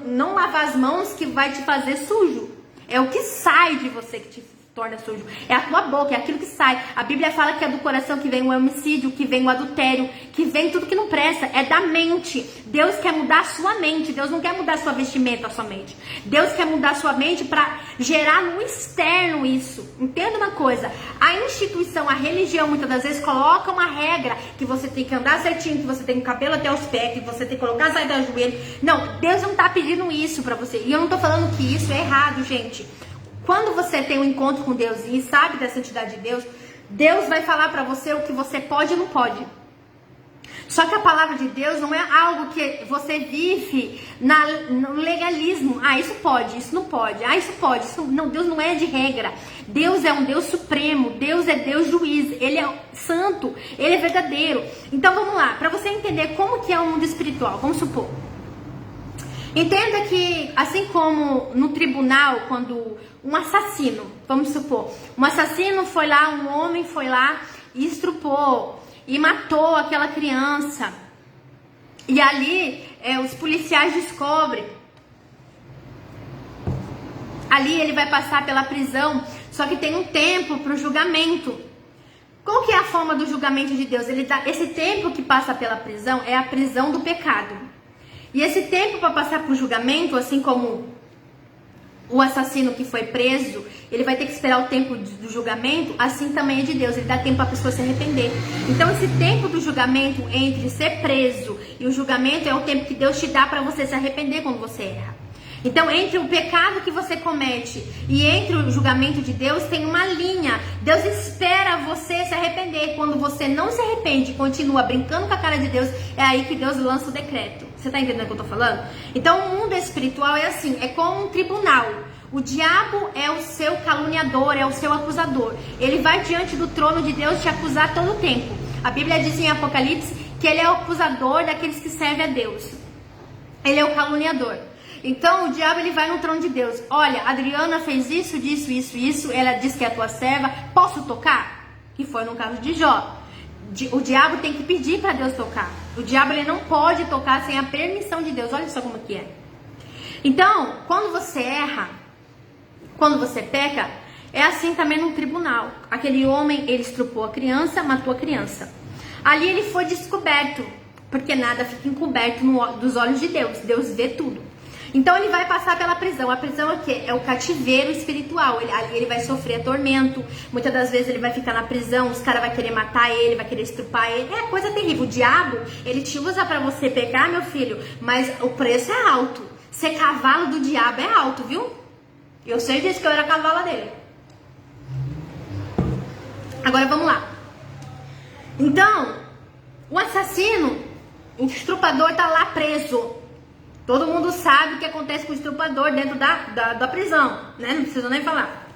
não lavar as mãos que vai te fazer sujo. É o que sai de você que te torna sujo. É a tua boca, é aquilo que sai. A Bíblia fala que é do coração que vem o homicídio, que vem o adultério, que vem tudo que não presta. É da mente. Deus quer mudar a sua mente. Deus não quer mudar a sua vestimenta, a sua mente. Deus quer mudar a sua mente para gerar no externo isso. Entenda uma coisa. A instituição, a religião, muitas das vezes coloca uma regra que você tem que andar certinho, que você tem o cabelo até os pés, que você tem que colocar a saída do joelho. Não, Deus não tá pedindo isso para você. E eu não tô falando que isso é errado, gente. Quando você tem um encontro com Deus e sabe da santidade de Deus, Deus vai falar para você o que você pode e não pode. Só que a palavra de Deus não é algo que você vive no legalismo. Ah, isso pode, isso não pode. Ah, isso pode, isso não. Não, Deus não é de regra. Deus é um Deus supremo. Deus é Deus juiz. Ele é santo. Ele é verdadeiro. Então vamos lá, para você entender como que é o mundo espiritual. Vamos supor. Entenda que, assim como no tribunal, quando um assassino, vamos supor, um assassino foi lá, um homem foi lá e estrupou e matou aquela criança. E ali os policiais descobrem. Ali ele vai passar pela prisão, só que tem um tempo para o julgamento. Qual que é a forma do julgamento de Deus? Ele dá, esse tempo que passa pela prisão é a prisão do pecado. E esse tempo para passar por julgamento, assim como o assassino que foi preso, ele vai ter que esperar o tempo do julgamento, assim também é de Deus, ele dá tempo para a pessoa se arrepender. Então esse tempo do julgamento entre ser preso e o julgamento é o tempo que Deus te dá para você se arrepender quando você erra. Então, entre o pecado que você comete e entre o julgamento de Deus, tem uma linha. Deus espera você se arrepender. Quando você não se arrepende e continua brincando com a cara de Deus, é aí que Deus lança o decreto. Você tá entendendo o que eu tô falando? Então, o mundo espiritual é assim, é como um tribunal. O diabo é o seu caluniador, é o seu acusador. Ele vai diante do trono de Deus te acusar todo o tempo. A Bíblia diz em Apocalipse que ele é o acusador daqueles que servem a Deus. Ele é o caluniador. Então o diabo ele vai no trono de Deus. Olha, a Adriana fez isso, disso, isso. Ela diz que é a tua serva. Posso tocar? Que foi no caso de Jó. O diabo tem que pedir para Deus tocar. O diabo ele não pode tocar sem a permissão de Deus. Olha só como que é. Então, quando você erra, quando você peca, é assim também no tribunal. Aquele homem, ele estrupou a criança, matou a criança. Ali ele foi descoberto, porque nada fica encoberto dos olhos de Deus. Deus vê tudo. Então ele vai passar pela prisão. A prisão é o quê? É o cativeiro espiritual. Ali ele vai sofrer tormento. Muitas das vezes ele vai ficar na prisão, os caras vão querer matar ele, vai querer estrupar ele. É coisa terrível. O diabo, ele te usa pra você pegar, meu filho, mas o preço é alto. Ser cavalo do diabo é alto, viu? Eu sei disso, que eu era cavala dele. Agora vamos lá. Então, o assassino, o estrupador tá lá preso. Todo mundo sabe o que acontece com o estrupador dentro da prisão, né? Não preciso nem falar.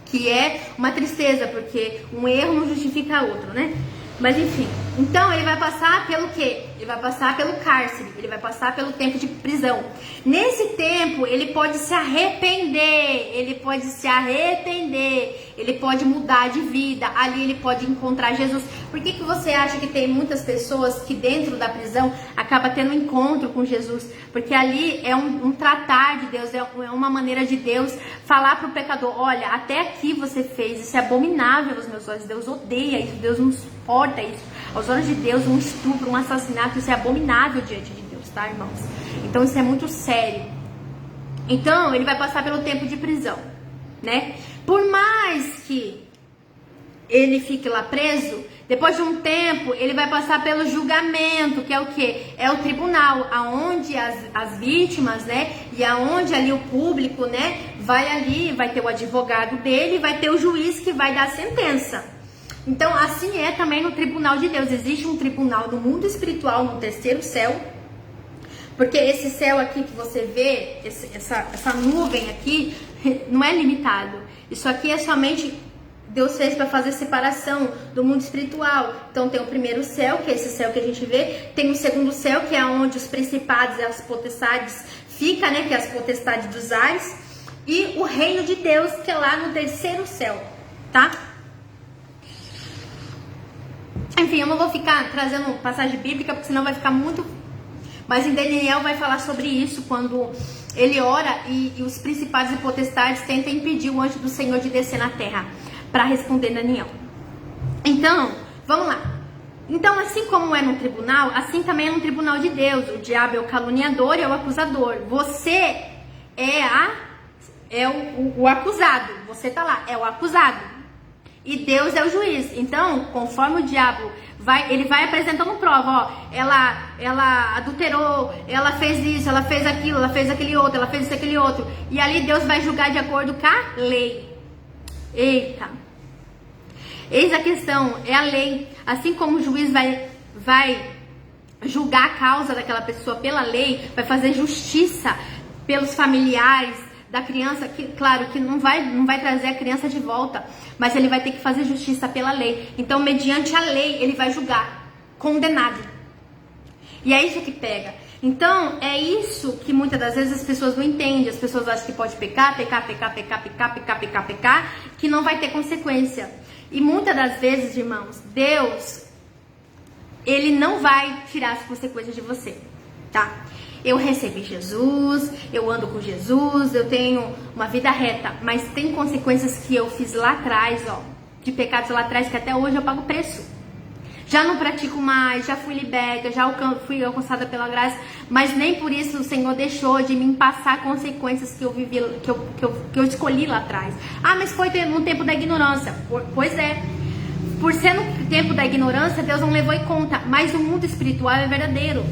Que é uma tristeza, porque um erro não justifica outro, né? Mas enfim. Então ele vai passar pelo quê? Ele vai passar pelo cárcere, ele vai passar pelo tempo de prisão. Nesse tempo ele pode se arrepender, ele pode mudar de vida, ali ele pode encontrar Jesus. Por que você acha que tem muitas pessoas que dentro da prisão acaba tendo um encontro com Jesus? Porque ali é um tratar de Deus, é uma maneira de Deus falar para o pecador: olha, até aqui você fez, isso é abominável aos meus olhos, Deus odeia isso, Deus não suporta isso. Aos olhos de Deus, um estupro, um assassinato, isso é abominável diante de Deus, tá, irmãos? Então isso é muito sério. Então ele vai passar pelo tempo de prisão, né? Por mais que ele fique lá preso, depois de um tempo ele vai passar pelo julgamento, que é o quê? É o tribunal, aonde as vítimas, né? E aonde ali o público, né? Vai ter o advogado dele, vai ter o juiz que vai dar a sentença. Então, assim é também no tribunal de Deus. Existe um tribunal no mundo espiritual, no terceiro céu. Porque esse céu aqui que você vê, essa nuvem aqui, não é limitado. Isso aqui é somente Deus fez para fazer separação do mundo espiritual. Então tem o primeiro céu, que é esse céu que a gente vê. Tem o segundo céu, que é onde os principados e as potestades ficam, né? Que é as potestades dos ares. E o reino de Deus, que é lá no terceiro céu, tá? Enfim, eu não vou ficar trazendo passagem bíblica, porque senão vai ficar muito... Mas em Daniel vai falar sobre isso, quando ele ora e os principados e potestades tentam impedir o anjo do Senhor de descer na terra, para responder Daniel. Então, vamos lá. Então, assim como é no tribunal, assim também é no tribunal de Deus. O diabo é o caluniador e é o acusador. Você é o acusado. Você tá lá, é o acusado. E Deus é o juiz. Então, conforme o diabo ele vai apresentando prova, ó, ela adulterou, ela fez isso, ela fez aquilo, ela fez aquele outro, ela fez isso, aquele outro. E ali Deus vai julgar de acordo com a lei. Eita. Eis a questão, é a lei. Assim como o juiz vai julgar a causa daquela pessoa pela lei, vai fazer justiça pelos familiares da criança, que claro que não vai trazer a criança de volta, mas ele vai ter que fazer justiça pela lei. Então, mediante a lei, ele vai julgar condenado. E é isso que pega. Então, é isso que muitas das vezes as pessoas não entendem. As pessoas acham que pode pecar, que não vai ter consequência. E muitas das vezes, irmãos, Deus, ele não vai tirar as consequências de você, tá? Eu recebi Jesus, eu ando com Jesus, eu tenho uma vida reta, mas tem consequências que eu fiz lá atrás, ó, de pecados lá atrás, que até hoje eu pago preço. Já não pratico mais, já fui liberta, já fui alcançada pela graça, mas nem por isso o Senhor deixou de me passar consequências que eu vivi, que eu escolhi lá atrás. Ah, mas foi no tempo da ignorância. Pois é. Por ser no tempo da ignorância, Deus não levou em conta, mas o mundo espiritual é verdadeiro.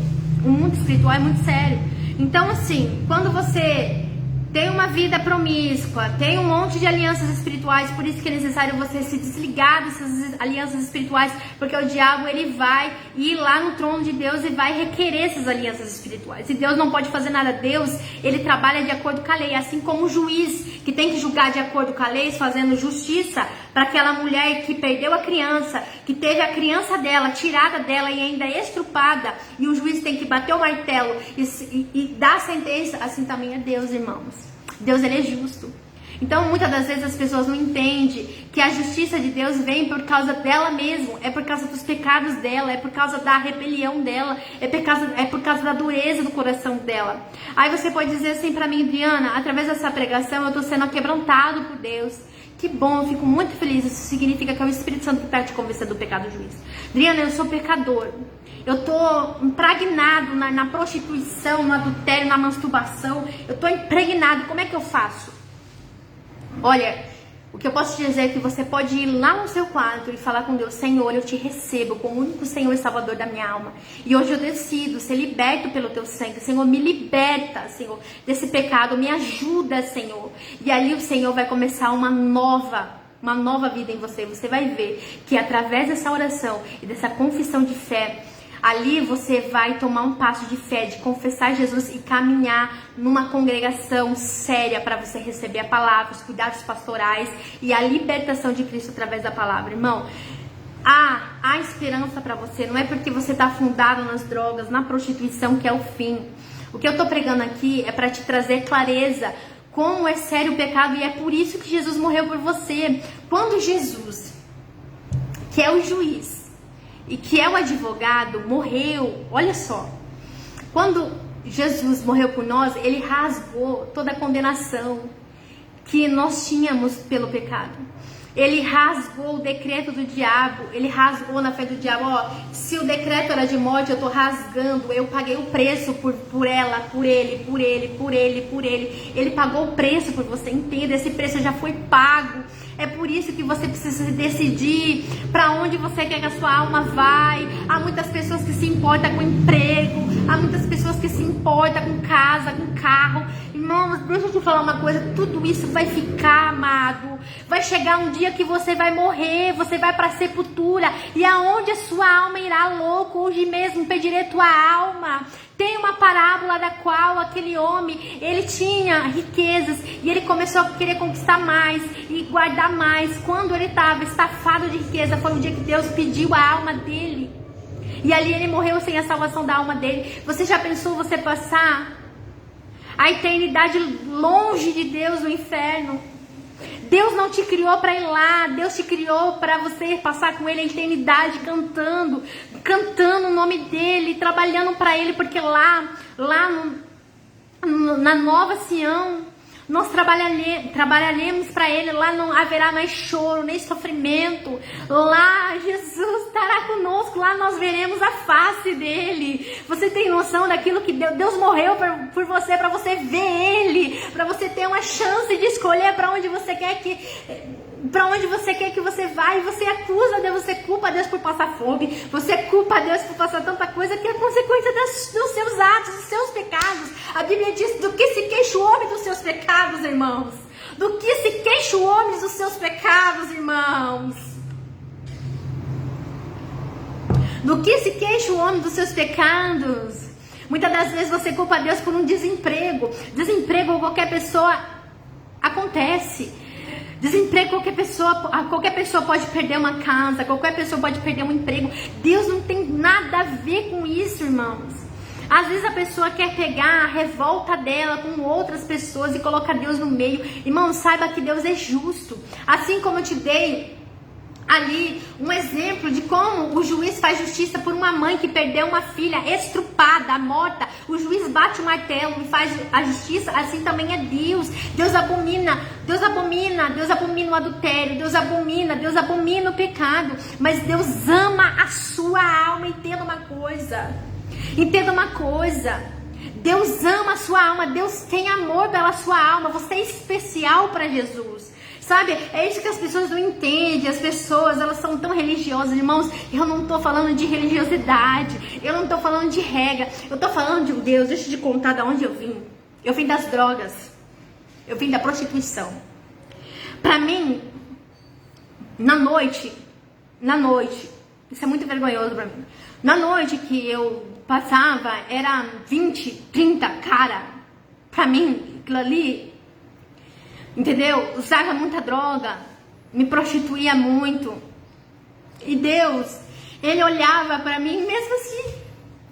O mundo espiritual é muito sério. Então, assim, quando você tem uma vida promíscua, tem um monte de alianças espirituais, por isso que é necessário você se desligar dessas alianças espirituais, porque o diabo, ele vai ir lá no trono de Deus e vai requerer essas alianças espirituais. E Deus não pode fazer nada. Deus, ele trabalha de acordo com a lei, assim como o juiz, que tem que julgar de acordo com a lei, fazendo justiça para aquela mulher que perdeu a criança, que teve a criança dela tirada dela e ainda estrupada, e o juiz tem que bater o martelo e dar a sentença. Assim também é Deus, irmãos. Deus, ele é justo. Então, muitas das vezes as pessoas não entendem que a justiça de Deus vem por causa dela mesmo, é por causa dos pecados dela, é por causa da rebelião dela, é por causa da dureza do coração dela. Aí você pode dizer assim pra mim: Adriana, através dessa pregação eu tô sendo quebrantado por Deus. Que bom, eu fico muito feliz. Isso significa que é o Espírito Santo que está te convencendo do pecado do juiz. Adriana, eu sou pecador. Eu tô impregnado na prostituição, no adultério, na masturbação. Eu tô impregnado. Como é que eu faço? Olha, o que eu posso te dizer é que você pode ir lá no seu quarto e falar com Deus: Senhor, eu te recebo como o único Senhor e Salvador da minha alma. E hoje eu decido ser liberto pelo teu sangue. Senhor, me liberta, Senhor, desse pecado. Me ajuda, Senhor. E ali o Senhor vai começar uma nova vida em você. Você vai ver que através dessa oração e dessa confissão de fé, ali você vai tomar um passo de fé, de confessar Jesus e caminhar numa congregação séria para você receber a palavra, os cuidados pastorais e a libertação de Cristo através da palavra. Irmão, Há esperança para você. Não é porque você está afundado nas drogas, na prostituição, que é o fim. O que eu tô pregando aqui é para te trazer clareza como é sério o pecado, e é por isso que Jesus morreu por você. Quando Jesus, que é o juiz e que é o advogado, morreu, olha só, quando Jesus morreu por nós, ele rasgou toda a condenação que nós tínhamos pelo pecado. Ele rasgou o decreto do diabo, ele rasgou na fé do diabo, ó, se o decreto era de morte, eu tô rasgando, eu paguei o preço por ela, por ele. Ele pagou o preço por você, entenda, esse preço já foi pago. É por isso que você precisa decidir para onde você quer que a sua alma vai. Há muitas pessoas que se importam com emprego, há muitas pessoas que se importam com casa, com carro. Irmãos, deixa eu te falar uma coisa, tudo isso vai ficar, amado. Vai chegar um dia que você vai morrer, você vai para a sepultura, e aonde a sua alma irá, louco? Hoje mesmo pedirei tua alma. Tem uma parábola da qual aquele homem, ele tinha riquezas e ele começou a querer conquistar mais e guardar mais. Quando ele estava estafado de riqueza, foi um dia que Deus pediu a alma dele. E ali ele morreu sem a salvação da alma dele. Você já pensou você passar a eternidade longe de Deus no inferno? Deus não te criou para ir lá, Deus te criou para você passar com Ele a eternidade cantando o nome dEle, trabalhando para Ele, porque lá na Nova Sião, nós trabalharemos para Ele, lá não haverá mais choro, nem sofrimento, lá Jesus estará conosco, lá nós veremos a face dEle. Você tem noção daquilo que Deus morreu por você, para você ver Ele, para você ter uma chance de escolher para onde você quer que você vai. Você acusa Deus, você culpa Deus por passar fome, você culpa Deus por passar tanta coisa que é consequência dos seus atos, dos seus pecados. A Bíblia diz: do que se queixa o homem dos seus pecados, irmãos? Do que se queixa o homem dos seus pecados, irmãos? Do que se queixa o homem dos seus pecados? Muitas das vezes você culpa Deus por um desemprego. Desemprego ou qualquer pessoa acontece. Desemprego, qualquer pessoa pode perder uma casa, qualquer pessoa pode perder um emprego. Deus não tem nada a ver com isso, irmãos. Às vezes a pessoa quer pegar a revolta dela com outras pessoas e colocar Deus no meio. Irmão, saiba que Deus é justo. Assim como eu te dei ali um exemplo de como o juiz faz justiça por uma mãe que perdeu uma filha estrupada, morta. O juiz bate o martelo e faz a justiça. Assim também é Deus. Deus abomina o adultério, Deus abomina o pecado. Mas Deus ama a sua alma. Entenda uma coisa. Deus ama a sua alma. Deus tem amor pela sua alma. Você é especial para Jesus. Sabe, é isso que as pessoas não entendem. As pessoas, elas são tão religiosas, irmãos. Eu não tô falando de religiosidade, eu não tô falando de regra, eu tô falando de Deus. Deixa eu te contar de onde eu vim. Eu vim das drogas, eu vim da prostituição. Pra mim, na noite, isso é muito vergonhoso pra mim. Na noite que eu passava, era 20, 30 cara. Pra mim, aquilo ali, entendeu? Usava muita droga, me prostituía muito. E Deus, Ele olhava pra mim mesmo assim.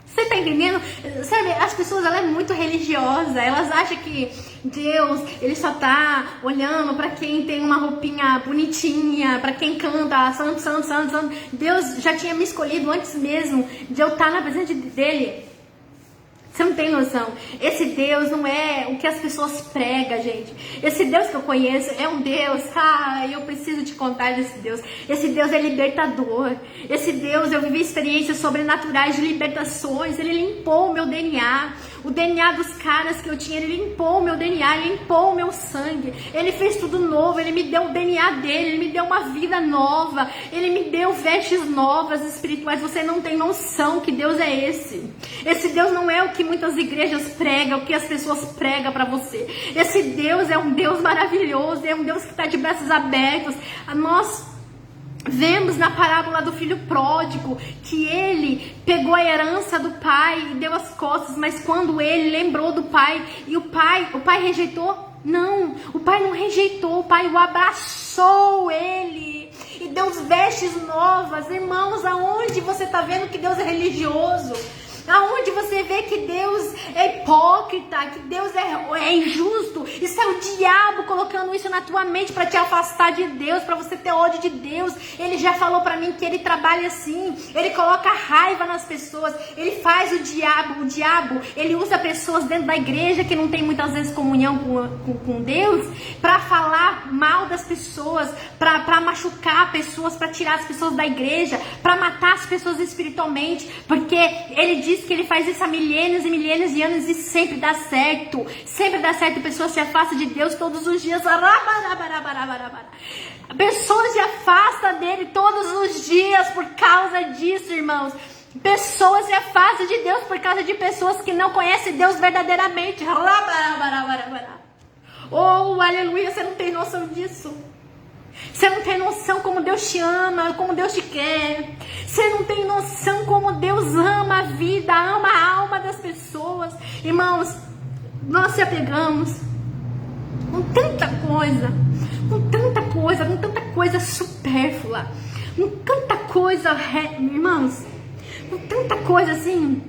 Você tá entendendo? Sabe, as pessoas, ela é muito religiosa. Elas acham que Deus, Ele só tá olhando pra quem tem uma roupinha bonitinha, pra quem canta santo, santo, santo, santo. Deus já tinha me escolhido antes mesmo de eu estar na presença dEle. Você não tem noção. Esse Deus não é o que as pessoas pregam, gente. Esse Deus que eu conheço é um Deus... eu preciso te contar desse Deus. Esse Deus é libertador. Esse Deus, eu vivi experiências sobrenaturais de libertações. Ele limpou o meu DNA. O DNA dos caras que eu tinha, Ele limpou o meu DNA, Ele limpou o meu sangue. Ele fez tudo novo. Ele me deu o DNA dele. Ele me deu uma vida nova. Ele me deu vestes novas espirituais. Você não tem noção que Deus é esse. Esse Deus não é o que muitas igrejas pregam, o que as pessoas pregam para você. Esse Deus é um Deus maravilhoso, é um Deus que está de braços abertos. Nós vemos na parábola do filho pródigo que ele pegou a herança do pai e deu as costas, mas quando ele lembrou do pai, e o pai rejeitou? Não, o pai não rejeitou, o pai o abraçou ele. E Deus vestes novas. Irmãos, aonde você está vendo que Deus é religioso? Aonde você vê que Deus é hipócrita, que Deus é injusto? Isso é o diabo colocando isso na tua mente para te afastar de Deus, para você ter ódio de Deus. Ele já falou para mim que ele trabalha assim, ele coloca raiva nas pessoas, ele faz o diabo, ele usa pessoas dentro da igreja que não tem muitas vezes comunhão com Deus, para falar mal das pessoas, para machucar pessoas, para tirar as pessoas da igreja, para matar as pessoas espiritualmente, porque ele diz que ele faz isso há milênios e milênios de anos e sempre dá certo. Sempre dá certo. Pessoas se afastam de Deus todos os dias. Pessoas se afastam dele todos os dias por causa disso, irmãos. Pessoas se afastam de Deus por causa de pessoas que não conhecem Deus verdadeiramente. Oh, aleluia, você não tem noção disso. Você não tem noção como Deus te ama, como Deus te quer. Você não tem noção como Deus ama a vida, ama a alma das pessoas. Irmãos, nós se apegamos com tanta coisa supérflua, com tanta coisa, irmãos, com tanta coisa assim.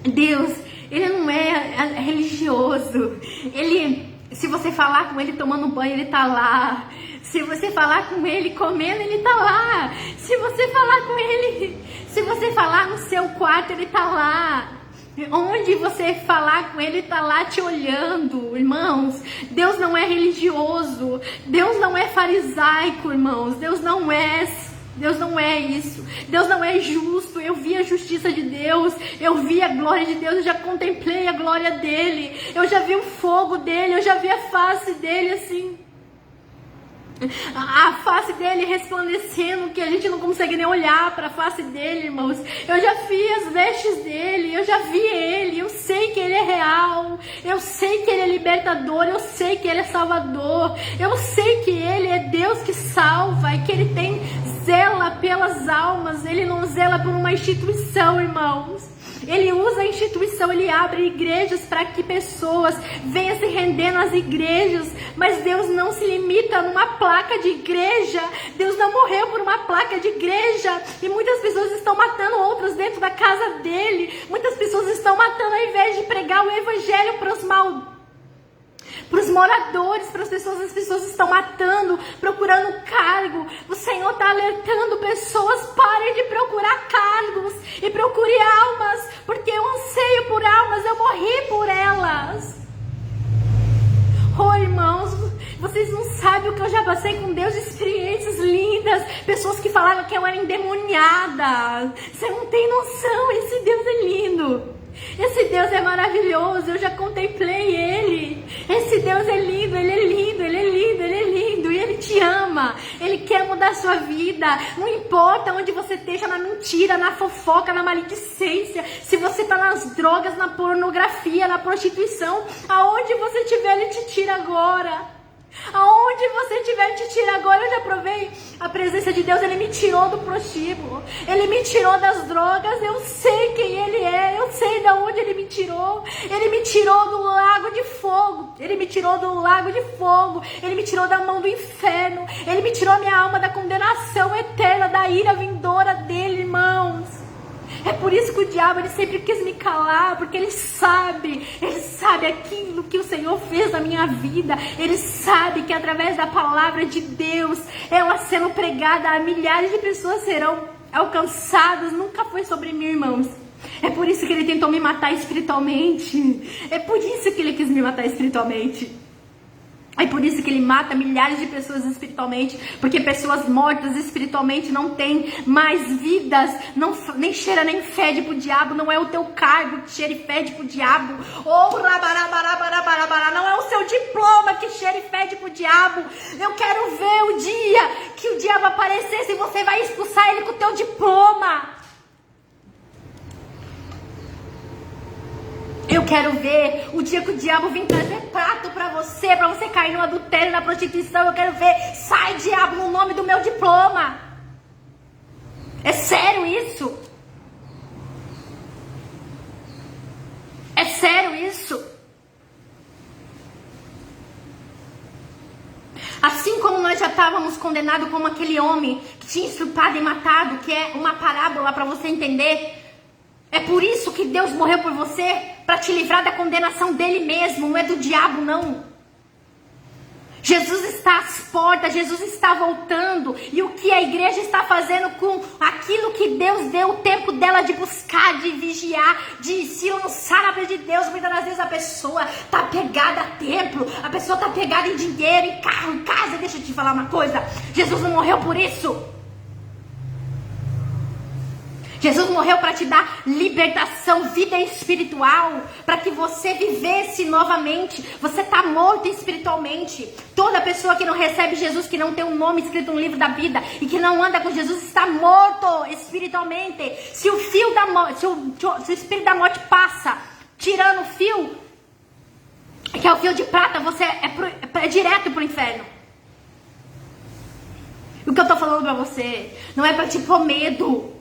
Deus, ele não é religioso. Ele, se você falar com ele tomando banho, ele tá lá. Se você falar com ele comendo, ele tá lá. Se você falar com ele, se você falar no seu quarto, ele tá lá. Onde você falar com ele, tá lá te olhando. Irmãos, Deus não é religioso. Deus não é farisaico, irmãos. Deus não é isso. Deus não é justo. Eu vi a justiça de Deus. Eu vi a glória de Deus. Eu já contemplei a glória dele. Eu já vi o fogo dele. Eu já vi a face dele assim. A face dele resplandecendo, que a gente não consegue nem olhar para a face dele, irmãos. Eu já vi as vestes dele, eu já vi ele, eu sei que ele é real, eu sei que ele é libertador, eu sei que ele é salvador, eu sei que ele é Deus que salva e que ele zela pelas almas. Ele não zela por uma instituição, irmãos. Ele usa a instituição, ele abre igrejas para que pessoas venham se render nas igrejas. Mas Deus não se limita numa placa de igreja. Deus não morreu por uma placa de igreja. E muitas pessoas estão matando outras dentro da casa dele. Muitas pessoas estão matando ao invés de pregar o evangelho para os moradores, para as pessoas estão matando, procurando cargo. O Senhor está alertando pessoas: parem de procurar cargos e procure almas, porque eu anseio por almas, eu morri por elas. Oh, irmãos, vocês não sabem o que eu já passei com Deus, experiências lindas, pessoas que falaram que eu era endemoniada. Você não tem noção, esse Deus é lindo. Esse Deus é maravilhoso, eu já contemplei ele. Esse Deus é lindo, ele é lindo, ele é lindo, ele é lindo. E ele te ama, ele quer mudar a sua vida. Não importa onde você esteja, na mentira, na fofoca, na maledicência. Se você está nas drogas, na pornografia, na prostituição, aonde você estiver, ele te tira agora. Aonde você estiver, te tira agora. Eu já provei a presença de Deus. Ele me tirou do prostíbulo, ele me tirou das drogas. Eu sei quem ele é, eu sei de onde ele me tirou. Ele me tirou do lago de fogo, ele me tirou do lago de fogo, ele me tirou da mão do inferno, ele me tirou minha alma da condenação eterna, da ira vindoura dele, irmãos. É por isso que o diabo, ele sempre quis me calar, porque ele sabe aquilo que o Senhor fez na minha vida. Ele sabe que através da palavra de Deus, ela sendo pregada, milhares de pessoas serão alcançadas. Nunca foi sobre mim, irmãos. É por isso que ele tentou me matar espiritualmente. É por isso que ele quis me matar espiritualmente. É por isso que ele mata milhares de pessoas espiritualmente, porque pessoas mortas espiritualmente não têm mais vidas, nem cheira nem fede pro diabo. Não é o teu cargo que cheira e fede pro diabo, não é o seu diploma que cheira e fede pro diabo. Eu quero ver o dia que o diabo aparecer, e você vai expulsar ele com o teu diploma. Eu quero ver o dia que o diabo vir trazer prato pra você cair no adultério, na prostituição. Eu quero ver: sai, diabo, no nome do meu diploma. É sério isso? É sério isso? Assim como nós nós já estávamos condenados como aquele homem que tinha estrupado e matado, que é uma parábola para você entender. É por isso que Deus morreu por você, para te livrar da condenação dele mesmo, não é do diabo não. Jesus está às portas, Jesus está voltando. E o que a igreja está fazendo com aquilo que Deus deu o tempo dela de buscar, de vigiar, de se lançar na frente de Deus. Muitas das vezes a pessoa está pegada a templo, a pessoa está pegada em dinheiro, em carro, em casa. Deixa eu te falar uma coisa, Jesus não morreu por isso. Jesus morreu para te dar libertação, vida espiritual, para que você vivesse novamente. Você está morto espiritualmente. Toda pessoa que não recebe Jesus, que não tem um nome escrito no livro da vida e que não anda com Jesus, está morto espiritualmente. Se o fio da morte, se o espírito da morte passa, tirando o fio, que é o fio de prata, você é direto para o inferno. O que eu estou falando para você não é para te pôr medo.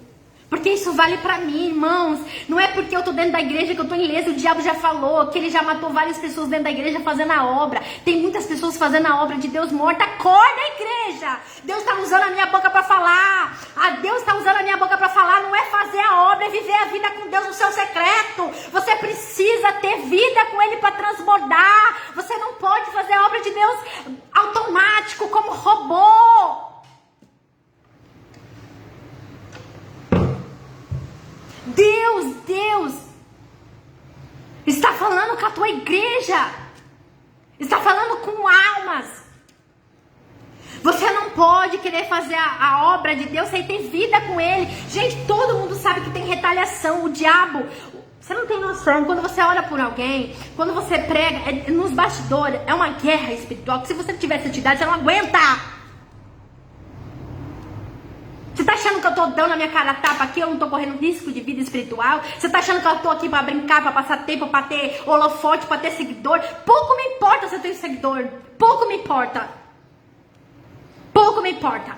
Porque isso vale pra mim, irmãos. Não é porque eu tô dentro da igreja que eu tô ilesa. O diabo já falou que ele já matou várias pessoas dentro da igreja fazendo a obra. Tem muitas pessoas fazendo a obra de Deus morta. Acorda, igreja! Deus tá usando a minha boca pra falar. Deus tá usando a minha boca pra falar. Não é fazer a obra, é viver a vida com Deus no seu secreto. Você precisa ter vida com Ele pra transbordar. Você não pode fazer a obra de Deus automático, como robô. Deus está falando com a tua igreja, está falando com almas. Você não pode querer fazer a obra de Deus sem ter vida com Ele. Gente, todo mundo sabe que tem retaliação, o diabo. Você não tem noção, quando você ora por alguém, quando você prega, nos bastidores, é uma guerra espiritual, que se você tiver santidade, você não aguenta. Você tá achando que eu tô dando a minha cara a tapa aqui? Eu não tô correndo risco de vida espiritual? Você tá achando que eu tô aqui pra brincar, pra passar tempo, pra ter holofote, pra ter seguidor? Pouco me importa se eu tenho seguidor. Pouco me importa. Pouco me importa.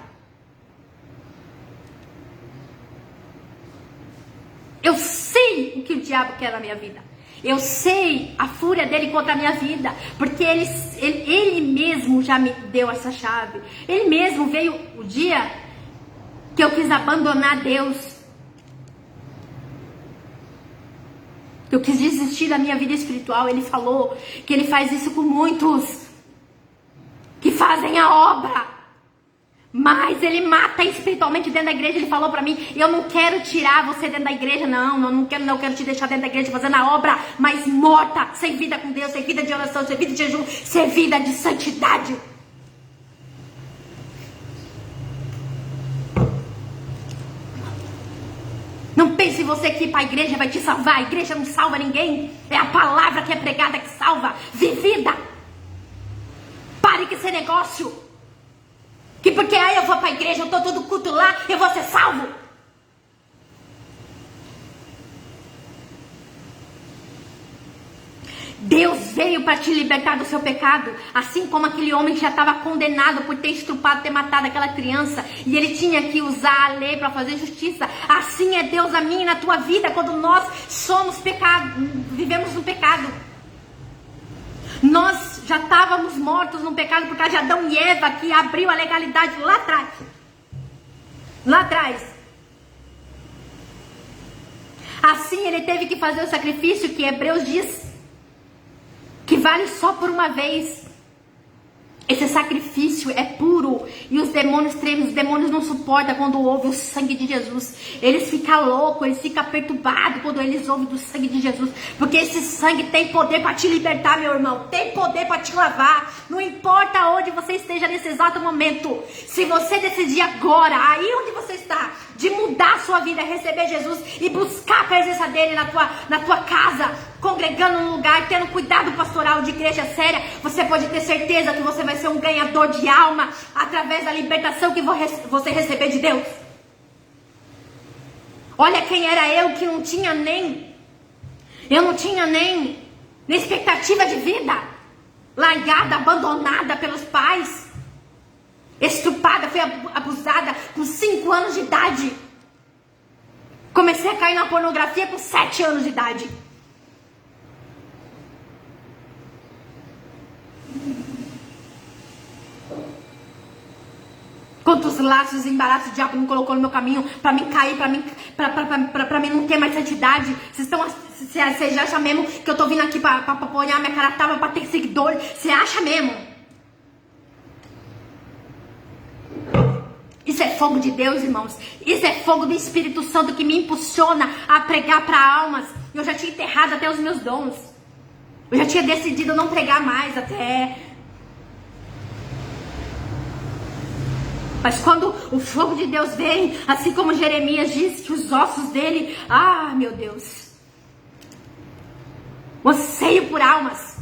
Eu sei o que o diabo quer na minha vida. Eu sei a fúria dele contra a minha vida. Porque ele mesmo já me deu essa chave. Ele mesmo veio o dia que eu quis abandonar Deus, que eu quis desistir da minha vida espiritual. Ele falou que Ele faz isso com muitos que fazem a obra, mas Ele mata espiritualmente dentro da igreja. Ele falou pra mim: eu não quero tirar você dentro da igreja, não quero te deixar dentro da igreja fazendo a obra, mas morta, sem vida com Deus, sem vida de oração, sem vida de jejum, sem vida de santidade. Não pense você que ir para a igreja vai te salvar. A igreja não salva ninguém. É a palavra que é pregada que salva. Vivida. Pare com esse negócio. Que porque aí eu vou para a igreja, eu tô todo culto lá, eu vou ser salvo. Deus veio para te libertar do seu pecado, assim como aquele homem que já estava condenado por ter estrupado, ter matado aquela criança, e ele tinha que usar a lei para fazer justiça. Assim é Deus na minha e na tua vida, quando nós somos pecado, vivemos no pecado. Nós já estávamos mortos no pecado por causa de Adão e Eva, que abriu a legalidade lá atrás. Lá atrás. Assim ele teve que fazer o sacrifício que Hebreus diz que vale só por uma vez. Esse sacrifício é puro e os demônios tremem, os demônios não suportam quando ouvem o sangue de Jesus. Eles ficam loucos, eles ficam perturbados quando eles ouvem do sangue de Jesus. Porque esse sangue tem poder para te libertar, meu irmão. Tem poder para te lavar. Não importa onde você esteja nesse exato momento. Se você decidir agora, aí onde você está, de mudar a sua vida, receber Jesus e buscar a presença dele na tua casa, congregando num lugar, tendo cuidado pastoral de igreja séria, você pode ter certeza que você vai ser um ganhador de alma através da libertação que você receber de Deus. Olha quem era eu, que não tinha nem expectativa de vida, largada, abandonada pelos pais, estuprada, fui abusada com 5 anos de idade. Comecei a cair na pornografia com 7 anos de idade. quantos laços e embaraços o diabo não colocou no meu caminho pra mim cair, pra mim não ter mais santidade. Vocês acham mesmo que eu tô vindo aqui pra apoiar minha cara tava, pra ter seguidores? Você acha mesmo? Isso é fogo de Deus, irmãos. Isso é fogo do Espírito Santo que me impulsiona a pregar para almas. Eu já tinha enterrado até os meus dons. Eu já tinha decidido não pregar mais até. Mas quando o fogo de Deus vem, assim como Jeremias disse que os ossos dele, meu Deus, o anseio por almas.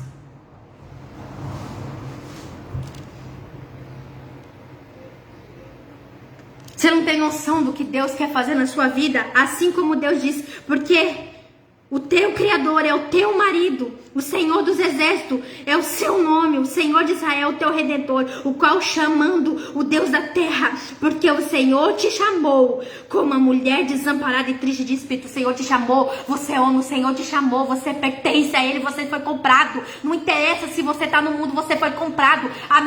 Você não tem noção do que Deus quer fazer na sua vida, assim como Deus diz, porque o teu Criador é o teu marido, o Senhor dos Exércitos é o seu nome, o Senhor de Israel é o teu Redentor, o qual chamando o Deus da terra, porque o Senhor te chamou como uma mulher desamparada e triste de espírito. O Senhor te chamou, você é homem, o Senhor te chamou, você pertence a Ele, você foi comprado. Não interessa se você está no mundo, você foi comprado. A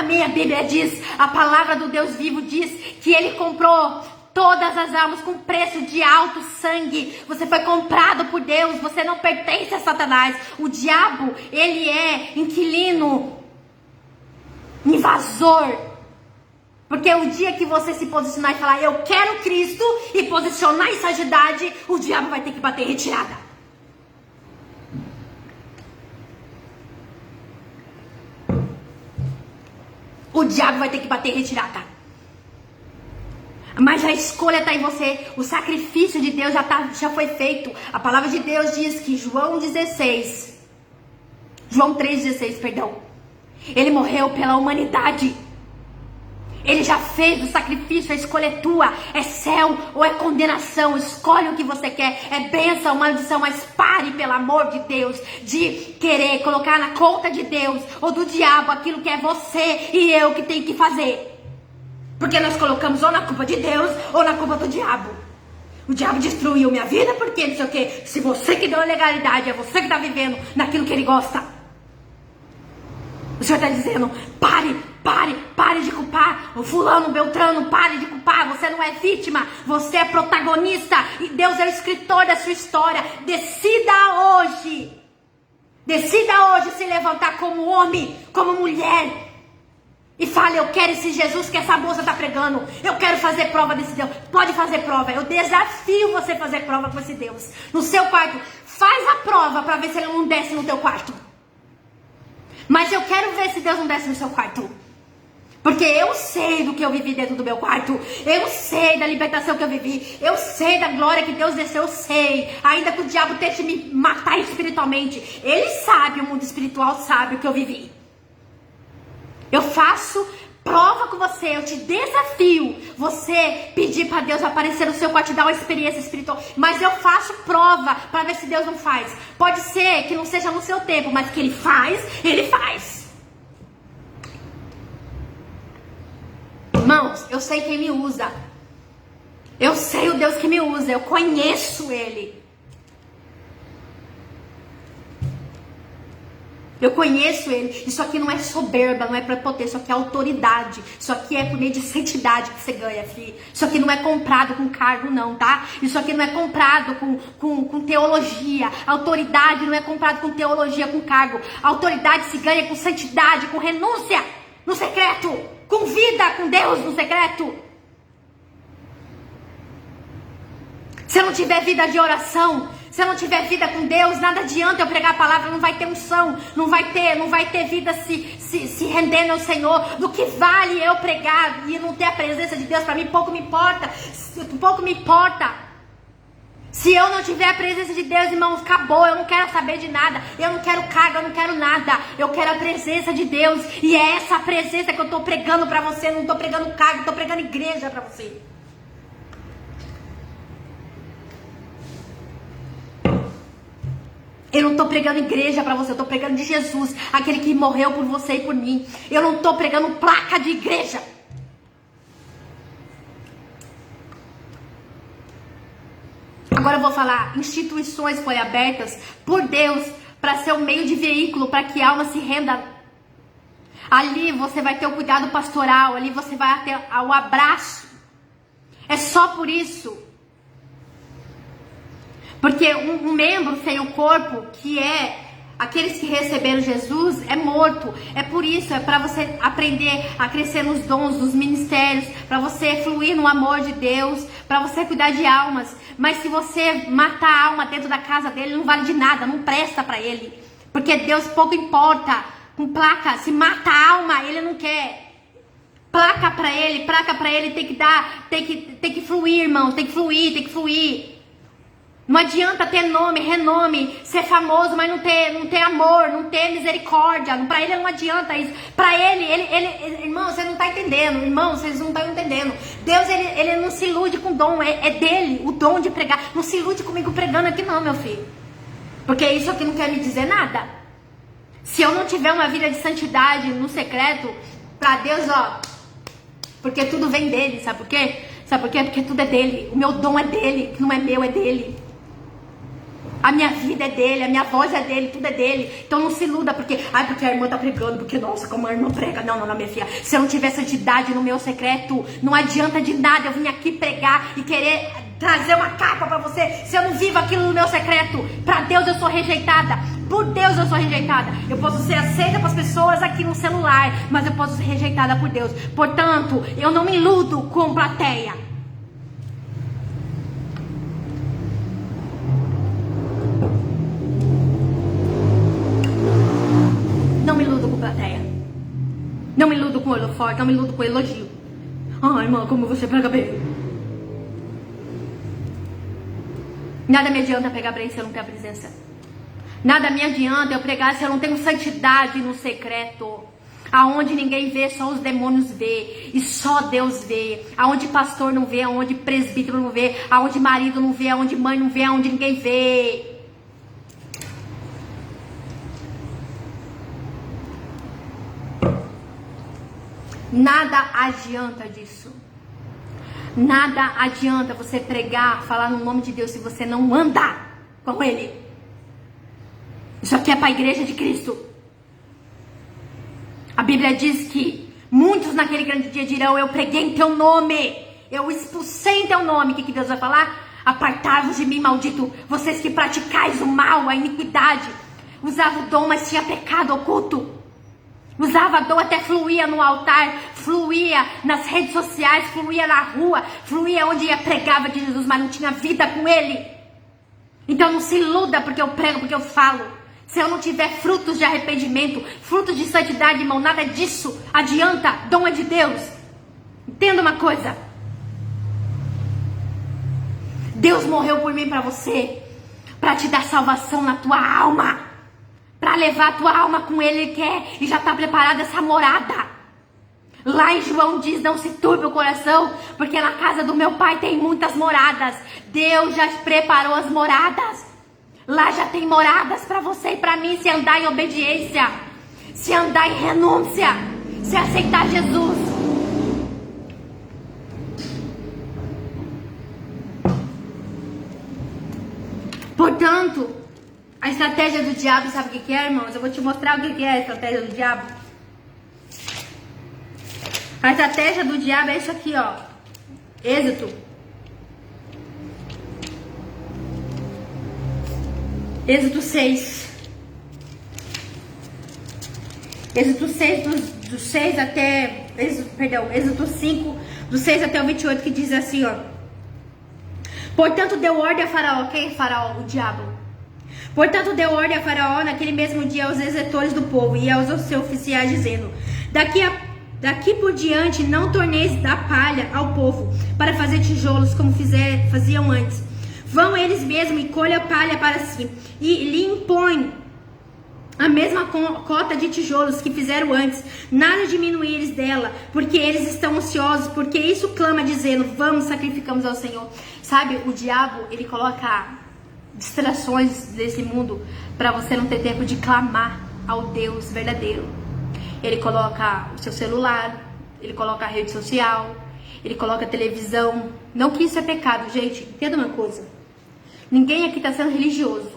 minha Bíblia diz, a palavra do Deus vivo diz que Ele comprou todas as almas com preço de alto sangue. Você foi comprado por Deus, você não pertence a Satanás. O diabo, ele é inquilino, invasor. Porque o dia que você se posicionar e falar, eu quero Cristo, e posicionar em santidade, o diabo vai ter que bater retirada. O diabo vai ter que bater retirada. Mas a escolha está em você. O sacrifício de Deus já foi feito. A palavra de Deus diz que João 3,16, perdão. Ele morreu pela humanidade. Ele já fez o sacrifício. A escolha é tua. É céu ou é condenação. Escolhe o que você quer. É bênção ou maldição. Mas pare, pelo amor de Deus, de querer colocar na conta de Deus ou do diabo aquilo que é você e eu que tenho que fazer. Porque nós colocamos ou na culpa de Deus ou na culpa do diabo. O diabo destruiu minha vida porque não sei o que. Se você que deu a legalidade, é você que está vivendo naquilo que ele gosta. O Senhor está dizendo, pare de culpar o fulano, o beltrano, pare de culpar. Você não é vítima, você é protagonista. E Deus é o escritor da sua história. Decida hoje se levantar como homem, como mulher. E fala, eu quero esse Jesus que essa moça está pregando. Eu quero fazer prova desse Deus. Pode fazer prova. Eu desafio você a fazer prova com esse Deus. No seu quarto. Faz a prova para ver se ele não desce no teu quarto. Mas eu quero ver se Deus não desce no seu quarto. Porque eu sei do que eu vivi dentro do meu quarto. Eu sei da libertação que eu vivi. Eu sei da glória que Deus desceu. Eu sei. Ainda que o diabo tente me matar espiritualmente. Ele sabe, o mundo espiritual sabe o que eu vivi. Eu faço prova com você, eu te desafio você pedir para Deus aparecer no seu quarto e dar uma experiência espiritual. Mas eu faço prova para ver se Deus não faz. Pode ser que não seja no seu tempo, mas que Ele faz, Ele faz. Irmãos, eu sei quem me usa. Eu sei o Deus que me usa, eu conheço Ele. Eu conheço Ele. Isso aqui não é soberba, não é prepotência. Isso aqui é autoridade. Isso aqui é por meio de santidade que você ganha, filho. Isso aqui não é comprado com cargo, não, tá? Isso aqui não é comprado com teologia. Autoridade não é comprado com teologia, com cargo. Autoridade se ganha com santidade, com renúncia no secreto. Com vida com Deus no secreto. Se eu não tiver vida de oração, se eu não tiver vida com Deus, nada adianta eu pregar a palavra, não vai ter unção, não vai ter vida se rendendo ao Senhor. Do que vale eu pregar e não ter a presença de Deus para mim? Pouco me importa, Se eu não tiver a presença de Deus, irmãos, acabou, eu não quero saber de nada, eu não quero carga, eu não quero nada, eu quero a presença de Deus, e é essa presença que eu estou pregando para você, não estou pregando carga, estou pregando igreja para você. Eu não estou pregando igreja para você, eu estou pregando de Jesus, aquele que morreu por você e por mim. Eu não estou pregando placa de igreja. Agora eu vou falar, instituições foram abertas por Deus para ser um meio de veículo para que a alma se renda. Ali você vai ter o cuidado pastoral, ali você vai ter o abraço. É só por isso. Porque um membro sem o corpo, que é aqueles que receberam Jesus, é morto. É por isso, é para você aprender a crescer nos dons, nos ministérios, para você fluir no amor de Deus, para você cuidar de almas. Mas se você matar a alma dentro da casa dele, não vale de nada, não presta para ele. Porque Deus pouco importa com placa. Se mata a alma, ele não quer. Placa pra ele tem que dar, tem que fluir, irmão, tem que fluir. Não adianta ter nome, renome, ser famoso, mas não ter amor, não ter misericórdia. Pra ele não adianta isso. Pra ele, irmão, você não tá entendendo. Irmão, vocês não estão entendendo. Deus, ele não se ilude com dom, é dele, o dom de pregar. Não se ilude comigo pregando aqui não, meu filho. Porque isso aqui não quer me dizer nada. Se eu não tiver uma vida de santidade no secreto, pra Deus, ó, porque tudo vem dele, sabe por quê? Sabe por quê? Porque tudo é dele. O meu dom é dele, que não é meu, é dele. A minha vida é dele, a minha voz é dele, tudo é dele. Então não se iluda porque a irmã tá pregando, porque nossa, como a irmã prega. Não, minha filha. Se eu não tiver santidade no meu secreto, não adianta de nada eu vim aqui pregar e querer trazer uma capa pra você. Se eu não vivo aquilo no meu secreto, pra Deus eu sou rejeitada. Por Deus eu sou rejeitada. Eu posso ser aceita para as pessoas aqui no celular, mas eu posso ser rejeitada por Deus. Portanto, eu não me iludo com plateia. Não me iludo com plateia. Não me iludo com holofote, não me iludo com elogio. Ai, irmã, como você prega bem. Nada me adianta pegar bem se eu não tenho a presença. Nada me adianta eu pregar se eu não tenho santidade no secreto. Aonde ninguém vê, só os demônios vê. E só Deus vê. Aonde pastor não vê, aonde presbítero não vê, aonde marido não vê, aonde mãe não vê, aonde ninguém vê. Nada adianta disso. Nada adianta você pregar, falar no nome de Deus se você não anda com Ele. Isso aqui é para a igreja de Cristo. A Bíblia diz que muitos naquele grande dia dirão: eu preguei em teu nome, eu expulsei em teu nome. O que Deus vai falar? Apartai-vos de mim, maldito, vocês que praticais o mal, a iniquidade. Usava o dom, mas tinha pecado oculto. Usava dom, até fluía no altar, fluía nas redes sociais, fluía na rua, fluía onde ia, pregava de Jesus, mas não tinha vida com Ele. Então não se iluda porque eu prego, porque eu falo. Se eu não tiver frutos de arrependimento, frutos de santidade, irmão, nada disso adianta. Dom é de Deus. Entenda uma coisa. Deus morreu por mim e para você, para te dar salvação na tua alma. Para levar a tua alma com Ele quer, e já está preparada essa morada. Lá em João diz: não se turbe o coração, porque na casa do meu pai tem muitas moradas. Deus já preparou as moradas. Lá já tem moradas para você e para mim, se andar em obediência, se andar em renúncia, se aceitar Jesus. Portanto, a estratégia do diabo, sabe o que é, irmãos? Eu vou te mostrar o que é a estratégia do diabo. A estratégia do diabo é isso aqui, ó. Êxodo 6. Êxodo 6, do 6 até... Êxodo 5, do 6 até o 28, que diz assim, ó. Portanto, deu ordem a Faraó. Quem é Faraó? O diabo. Portanto, deu ordem a Faraó naquele mesmo dia aos executores do povo e aos seus oficiais, dizendo: daqui por diante não torneis da palha ao povo para fazer tijolos como faziam antes. Vão eles mesmos e colhem a palha para si e lhe impõem a mesma cota de tijolos que fizeram antes, nada diminuíres dela, porque eles estão ansiosos, porque isso clama dizendo: vamos, sacrificamos ao Senhor. Sabe, o diabo, ele coloca distrações desse mundo para você não ter tempo de clamar ao Deus verdadeiro. Ele coloca o seu celular, ele coloca a rede social, ele coloca a televisão. Não que isso é pecado, gente, entenda uma coisa: ninguém aqui está sendo religioso.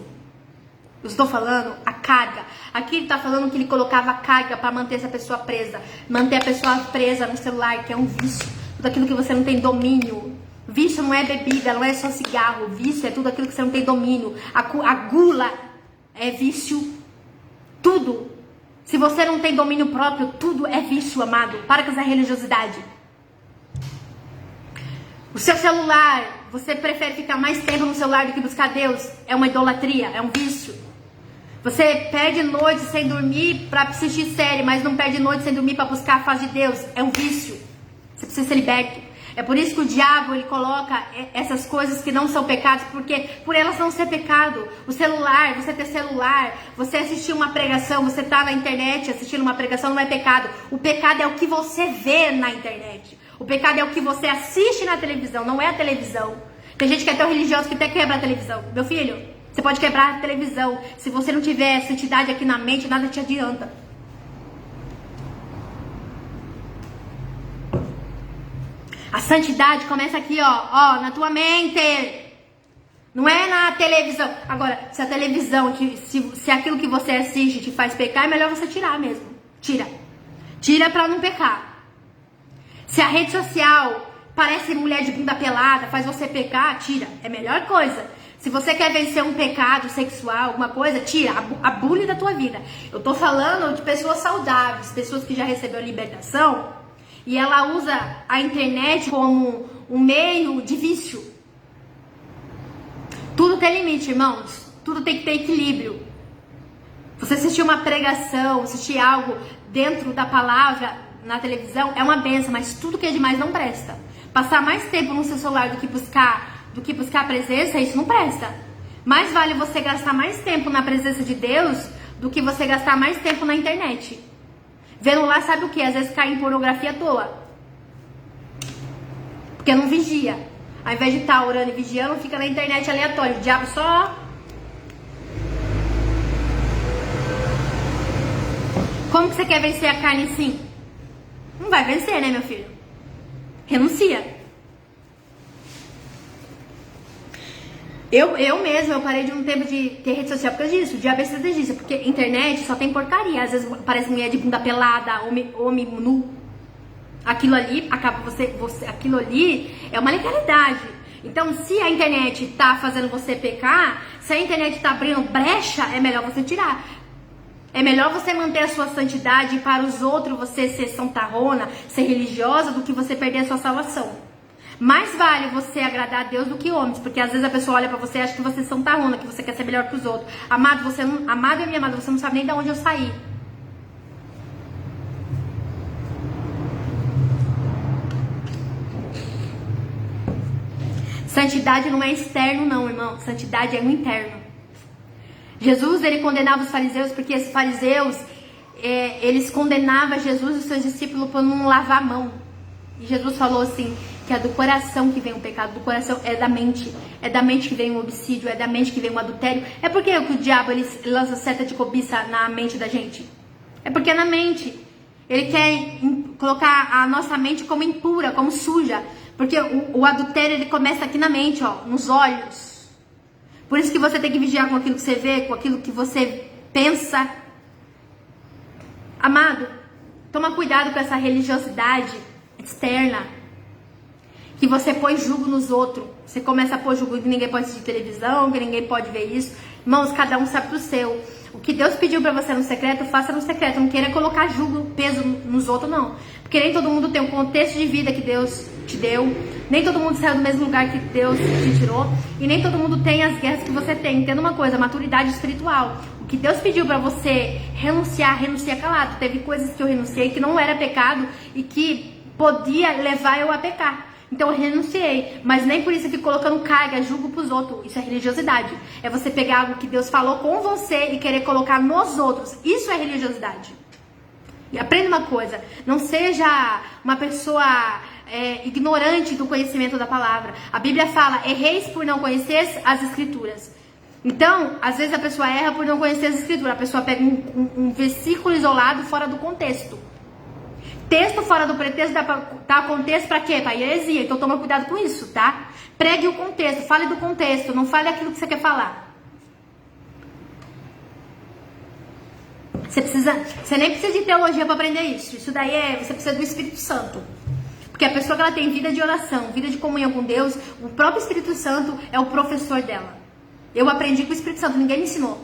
Eu estou falando a carga. Aqui ele está falando que ele colocava carga para manter essa pessoa presa. Manter a pessoa presa no celular, que é um vício. Tudo aquilo que você não tem domínio. Vício não é bebida, não é só cigarro. Vício é tudo aquilo que você não tem domínio. A gula é vício. Tudo. Se você não tem domínio próprio, tudo é vício, amado. Para com essa religiosidade. O seu celular, você prefere ficar mais tempo no celular do que buscar Deus? É uma idolatria, é um vício. Você perde noite sem dormir para assistir série, mas não perde noite sem dormir para buscar a face de Deus. É um vício. Você precisa ser liberto. É por isso que o diabo, ele coloca essas coisas que não são pecados, porque por elas não ser pecado. O celular, você ter celular, você assistir uma pregação, você tá na internet assistindo uma pregação, não é pecado. O pecado é o que você vê na internet. O pecado é o que você assiste na televisão, não é a televisão. Tem gente que é tão religiosa que até quebra a televisão. Meu filho, você pode quebrar a televisão. Se você não tiver santidade aqui na mente, nada te adianta. A santidade começa aqui, ó, na tua mente. Não é na televisão. Agora, se a televisão, se aquilo que você assiste te faz pecar, é melhor você tirar mesmo. Tira. Tira pra não pecar. Se a rede social parece mulher de bunda pelada, faz você pecar, tira. É a melhor coisa. Se você quer vencer um pecado sexual, alguma coisa, tira. Abule da tua vida. Eu tô falando de pessoas saudáveis, pessoas que já receberam libertação e ela usa a internet como um meio de vício. Tudo tem limite, irmãos. Tudo tem que ter equilíbrio. Você assistir uma pregação, assistir algo dentro da palavra na televisão é uma benção, mas tudo que é demais não presta. Passar mais tempo no seu celular do que buscar a presença, isso não presta. Mais vale você gastar mais tempo na presença de Deus do que você gastar mais tempo na internet. Vendo lá, sabe o que? Às vezes cai em pornografia à toa. Porque não vigia. Ao invés de estar orando e vigiando, fica na internet aleatório. O diabo só... Como que você quer vencer a carne assim? Não vai vencer, né, meu filho? Renuncia. Eu mesmo, eu parei de um tempo de ter rede social por causa disso. O diabo precisa disso, porque internet só tem porcaria. Às vezes parece mulher de bunda pelada, homem nu. Aquilo ali, aquilo ali é uma legalidade. Então, se a internet tá fazendo você pecar, se a internet tá abrindo brecha, é melhor você tirar. É melhor você manter a sua santidade e para os outros você ser santarrona, ser religiosa, do que você perder a sua salvação. Mais vale você agradar a Deus do que homens, porque às vezes a pessoa olha pra você e acha que você é santarrona, que você quer ser melhor que os outros. Amado, amado e minha amada, você não sabe nem de onde eu saí. Santidade não é externo não, irmão. Santidade é no interno. Jesus, ele condenava os fariseus porque esses fariseus, eles condenavam Jesus e os seus discípulos por não lavar a mão. E Jesus falou assim, que é do coração que vem o pecado, do coração é da mente que vem o homicídio, é da mente que vem o adultério. É porque o diabo, ele lança seta de cobiça na mente da gente. É porque é na mente. Ele quer colocar a nossa mente como impura, como suja. Porque o adultério, ele começa aqui na mente, ó, nos olhos. Por isso que você tem que vigiar com aquilo que você vê, com aquilo que você pensa. Amado, toma cuidado com essa religiosidade externa. Que você põe jugo nos outros. Você começa a pôr jugo que ninguém pode assistir televisão, que ninguém pode ver isso. Irmãos, cada um sabe do seu. O que Deus pediu pra você no secreto, faça no secreto. Não queira colocar jugo, peso nos outros, não. Porque nem todo mundo tem um contexto de vida que Deus te deu. Nem todo mundo saiu do mesmo lugar que Deus te tirou. E nem todo mundo tem as guerras que você tem. Entenda uma coisa, maturidade espiritual. O que Deus pediu pra você renunciar, renuncia calado. Teve coisas que eu renunciei que não era pecado e que podia levar eu a pecar. Então eu renunciei, mas nem por isso eu fico colocando carga, julgo pros outros. Isso é religiosidade. É você pegar algo que Deus falou com você e querer colocar nos outros. Isso é religiosidade. E aprenda uma coisa, não seja uma pessoa ignorante do conhecimento da palavra. A Bíblia fala, erreis por não conhecer as escrituras. Então, às vezes a pessoa erra por não conhecer as escrituras. A pessoa pega um versículo isolado fora do contexto. Texto fora do pretexto dá contexto pra quê? Pra heresia. Então toma cuidado com isso, tá? Pregue o contexto, fale do contexto, não fale aquilo que você quer falar. Você nem precisa de teologia para aprender isso. Isso daí você precisa do Espírito Santo. Porque a pessoa que ela tem vida de oração, vida de comunhão com Deus, o próprio Espírito Santo é o professor dela. Eu aprendi com o Espírito Santo, ninguém me ensinou.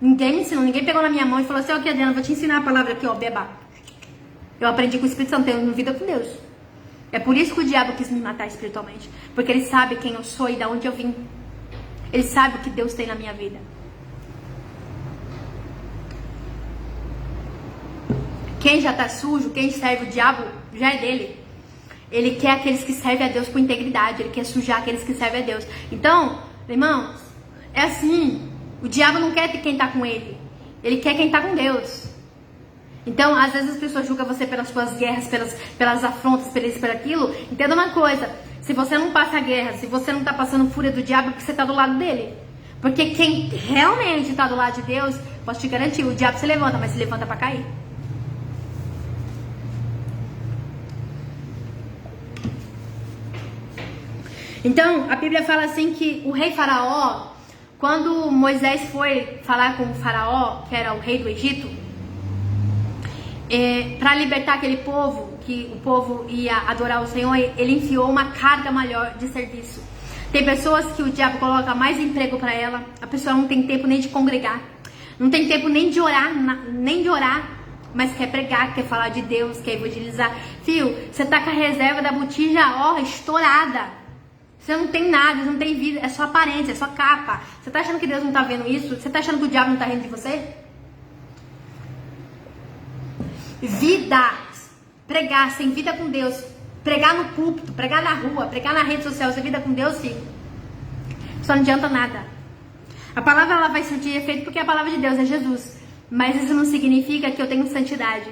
Ninguém pegou na minha mão e falou assim, ok, Adriana, vou te ensinar a palavra aqui, ó, beba. Eu aprendi com o Espírito Santo, tendo vida com Deus. É por isso que o diabo quis me matar espiritualmente. Porque ele sabe quem eu sou e de onde eu vim. Ele sabe o que Deus tem na minha vida. Quem já tá sujo, quem serve o diabo, já é dele. Ele quer aqueles que servem a Deus com integridade. Ele quer sujar aqueles que servem a Deus. Então, irmãos, é assim. O diabo não quer quem tá com ele. Ele quer quem tá com Deus. Então, às vezes as pessoas julgam você pelas suas guerras, pelas afrontas, por isso, por aquilo. Entenda uma coisa. Se você não passa a guerra, se você não tá passando fúria do diabo, é porque você tá do lado dele. Porque quem realmente tá do lado de Deus, posso te garantir, o diabo se levanta, mas se levanta pra cair. Então, a Bíblia fala assim que o rei Faraó, quando Moisés foi falar com o Faraó, que era o rei do Egito, para libertar aquele povo, que o povo ia adorar o Senhor, ele enfiou uma carga maior de serviço. Tem pessoas que o diabo coloca mais emprego para ela, a pessoa não tem tempo nem de congregar, não tem tempo nem de orar, mas quer pregar, quer falar de Deus, quer evangelizar. Filho, você tá com a reserva da botija, estourada. Você não tem nada, você não tem vida, é só aparência, é só capa. Você tá achando que Deus não tá vendo isso? Você tá achando que o diabo não tá rindo de você? Vida, pregar sem vida com Deus, pregar no púlpito, pregar na rua, pregar na rede social, sem vida com Deus, filho, só não adianta nada. A palavra ela vai surtir efeito porque a palavra de Deus é Jesus, mas isso não significa que eu tenho santidade,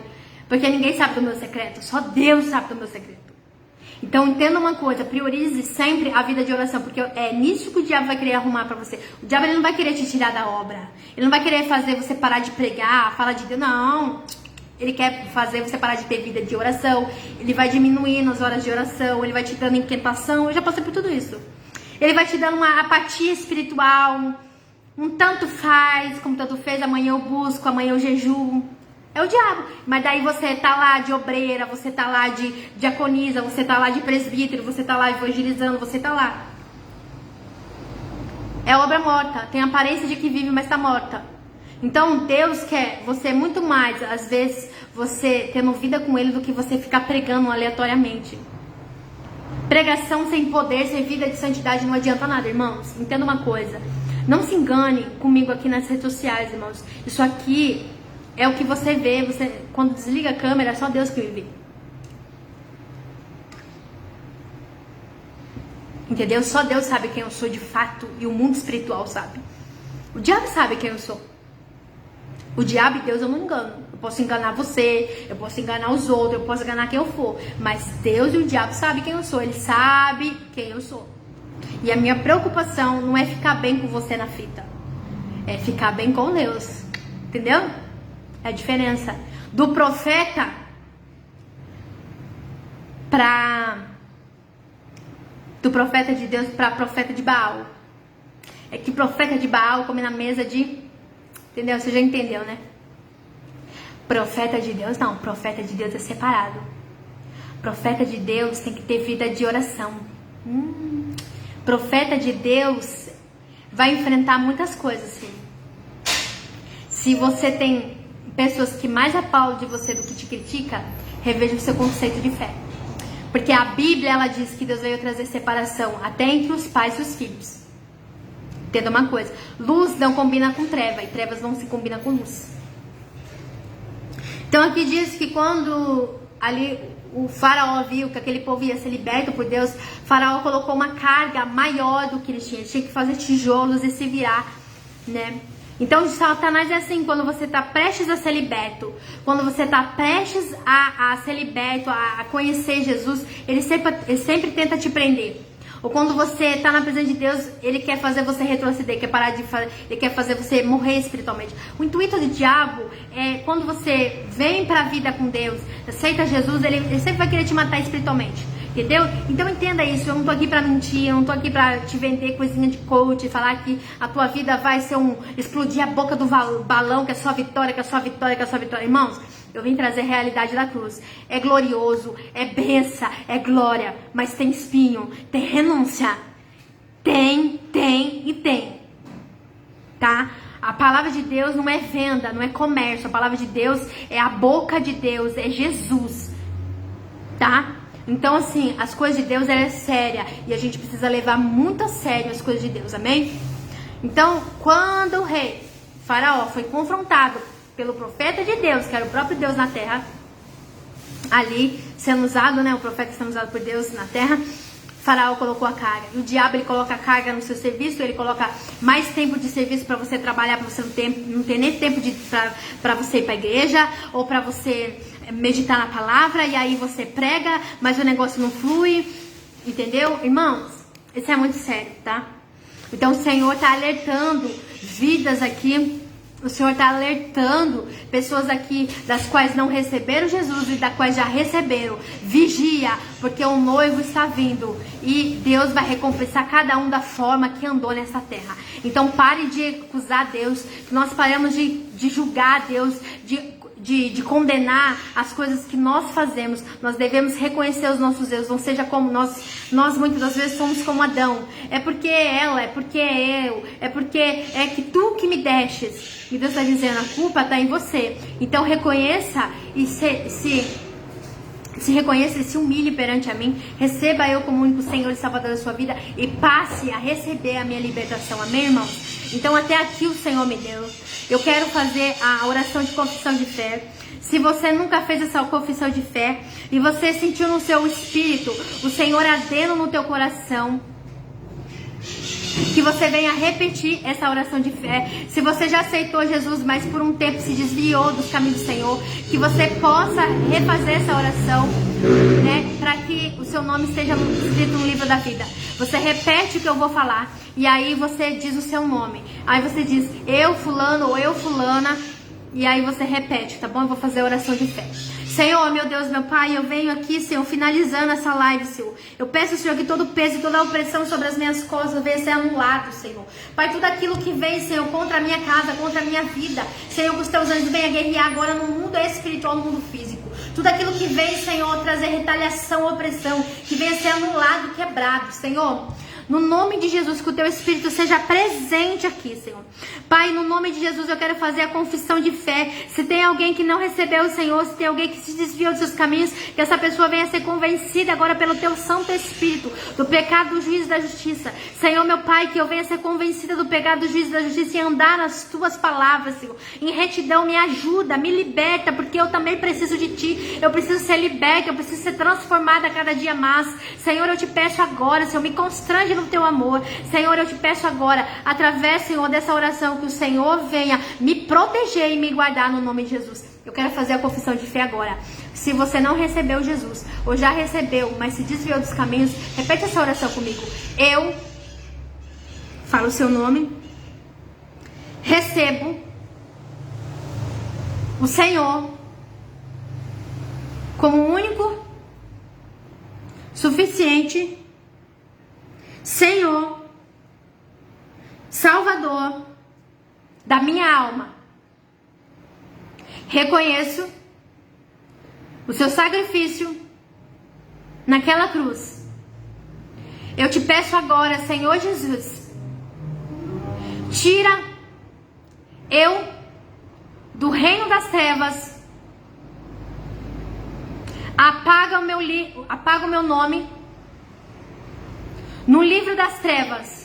porque ninguém sabe do meu secreto, só Deus sabe do meu secreto. Então entenda uma coisa, priorize sempre a vida de oração, porque é nisso que o diabo vai querer arrumar pra você. O diabo ele não vai querer te tirar da obra, ele não vai querer fazer você parar de pregar, falar de Deus, não. Ele quer fazer você parar de ter vida de oração, ele vai diminuindo as horas de oração, ele vai te dando inquietação, eu já passei por tudo isso. Ele vai te dando uma apatia espiritual, um tanto faz, como tanto fez, amanhã eu busco, amanhã eu jejuo. É o diabo. Mas daí você tá lá de obreira, você tá lá de diaconisa, você tá lá de presbítero, você tá lá evangelizando, você tá lá. É obra morta. Tem aparência de que vive, mas tá morta. Então Deus quer você muito mais, às vezes, você tendo vida com Ele do que você ficar pregando aleatoriamente. Pregação sem poder, sem vida de santidade não adianta nada, irmãos. Entenda uma coisa. Não se engane comigo aqui nas redes sociais, irmãos. Isso aqui é o que você vê, quando desliga a câmera, é só Deus que vê. Entendeu? Só Deus sabe quem eu sou de fato e o mundo espiritual sabe. O diabo sabe quem eu sou. O diabo e Deus eu não engano. Eu posso enganar você, eu posso enganar os outros, eu posso enganar quem eu for. Mas Deus e o diabo sabem quem eu sou. Ele sabe quem eu sou. E a minha preocupação não é ficar bem com você na fita. É ficar bem com Deus. Entendeu? É a diferença do profeta do profeta de Deus para profeta de Baal. É que profeta de Baal come na mesa de... Entendeu? Você já entendeu, né? Profeta de Deus não. Profeta de Deus é separado. Profeta de Deus tem que ter vida de oração. Profeta de Deus vai enfrentar muitas coisas, filho. Se você tem pessoas que mais aplaudem de você do que te critica, reveja o seu conceito de fé. Porque a Bíblia, ela diz que Deus veio trazer separação até entre os pais e os filhos. Entenda uma coisa, luz não combina com treva, e trevas não se combinam com luz. Então aqui diz que quando ali o faraó viu que aquele povo ia ser liberto por Deus, faraó colocou uma carga maior do que eles tinham. Ele tinha que fazer tijolos e se virar, né? Então Satanás é assim, quando você está prestes a ser liberto, quando você está prestes a ser liberto, a conhecer Jesus, ele sempre tenta te prender. Ou quando você está na presença de Deus, ele quer fazer você retroceder, quer parar de fazer, ele quer fazer você morrer espiritualmente. O intuito do diabo é quando você vem para a vida com Deus, aceita Jesus, ele sempre vai querer te matar espiritualmente. Entendeu? Então entenda isso, eu não tô aqui pra mentir, eu não tô aqui pra te vender coisinha de coach, falar que a tua vida vai ser explodir a boca do balão, que é só vitória, que é só vitória, que é só vitória. Irmãos, eu vim trazer a realidade da cruz. É glorioso, é benção, é glória, mas tem espinho, tem renúncia. Tem e tem. Tá? A palavra de Deus não é venda, não é comércio. A palavra de Deus é a boca de Deus, é Jesus. Tá? Então, assim, as coisas de Deus, ela é séria. E a gente precisa levar muito a sério as coisas de Deus, amém? Então, quando o rei Faraó foi confrontado pelo profeta de Deus, que era o próprio Deus na terra, ali sendo usado, né? O profeta sendo usado por Deus na terra, Faraó colocou a carga. E o diabo, ele coloca a carga no seu serviço, ele coloca mais tempo de serviço para você trabalhar, para você não ter nem tempo para você ir para a igreja, ou para você meditar na palavra, e aí você prega, mas o negócio não flui, entendeu? Irmãos, isso é muito sério, tá? Então o Senhor tá alertando vidas aqui, o Senhor está alertando pessoas aqui das quais não receberam Jesus e das quais já receberam. Vigia, porque o noivo está vindo e Deus vai recompensar cada um da forma que andou nessa terra. Então pare de acusar Deus, que nós paremos de julgar Deus, de condenar as coisas que nós fazemos. Nós devemos reconhecer os nossos erros. Não seja como nós muitas das vezes somos como Adão. É porque é ela, é porque é eu, é porque é que tu que me deixes. E Deus está dizendo, a culpa está em você. Então reconheça e se reconheça e se humilhe perante a mim. Receba eu como único Senhor e Salvador da sua vida e passe a receber a minha libertação. Amém, irmãos? Então até aqui o Senhor me deu. Eu quero fazer a oração de confissão de fé. Se você nunca fez essa confissão de fé e você sentiu no seu espírito o Senhor ardendo no teu coração, que você venha repetir essa oração de fé. Se você já aceitou Jesus, mas por um tempo se desviou dos caminhos do Senhor, que você possa refazer essa oração, né, para que o seu nome esteja escrito no livro da vida. Você repete o que eu vou falar e aí você diz o seu nome. Aí você diz, eu fulano ou eu fulana, e aí você repete, tá bom? Eu vou fazer a oração de fé. Senhor, meu Deus, meu Pai, eu venho aqui, Senhor, finalizando essa live, Senhor. Eu peço, Senhor, que todo o peso e toda a opressão sobre as minhas costas venha ser anulado, Senhor. Pai, tudo aquilo que vem, Senhor, contra a minha casa, contra a minha vida, Senhor, que os teus anjos venham guerrear agora no mundo espiritual, no mundo físico. Tudo aquilo que vem, Senhor, trazer retaliação, opressão, que venha ser anulado, quebrado, Senhor. No nome de Jesus, que o teu Espírito seja presente aqui, Senhor. Pai, no nome de Jesus, eu quero fazer a confissão de fé. Se tem alguém que não recebeu o Senhor, se tem alguém que se desviou dos seus caminhos, que essa pessoa venha ser convencida agora pelo teu Santo Espírito, do pecado, do juízo e da justiça. Senhor, meu Pai, que eu venha ser convencida do pecado, do juízo e da justiça e andar nas tuas palavras, Senhor. Em retidão, me ajuda, me liberta, porque eu também preciso de ti. Eu preciso ser liberta, eu preciso ser transformada a cada dia mais. Senhor, eu te peço agora, Senhor, me constrange no teu amor. Senhor, eu te peço agora, através, Senhor, dessa oração, que o Senhor venha me proteger e me guardar no nome de Jesus. Eu quero fazer a confissão de fé agora. Se você não recebeu Jesus, ou já recebeu, mas se desviou dos caminhos, repete essa oração comigo. Eu, fala o seu nome, recebo o Senhor como único, suficiente Senhor, Salvador da minha alma. Reconheço o seu sacrifício naquela cruz. Eu te peço agora, Senhor Jesus, tira eu do reino das trevas, apaga o meu nome no livro das trevas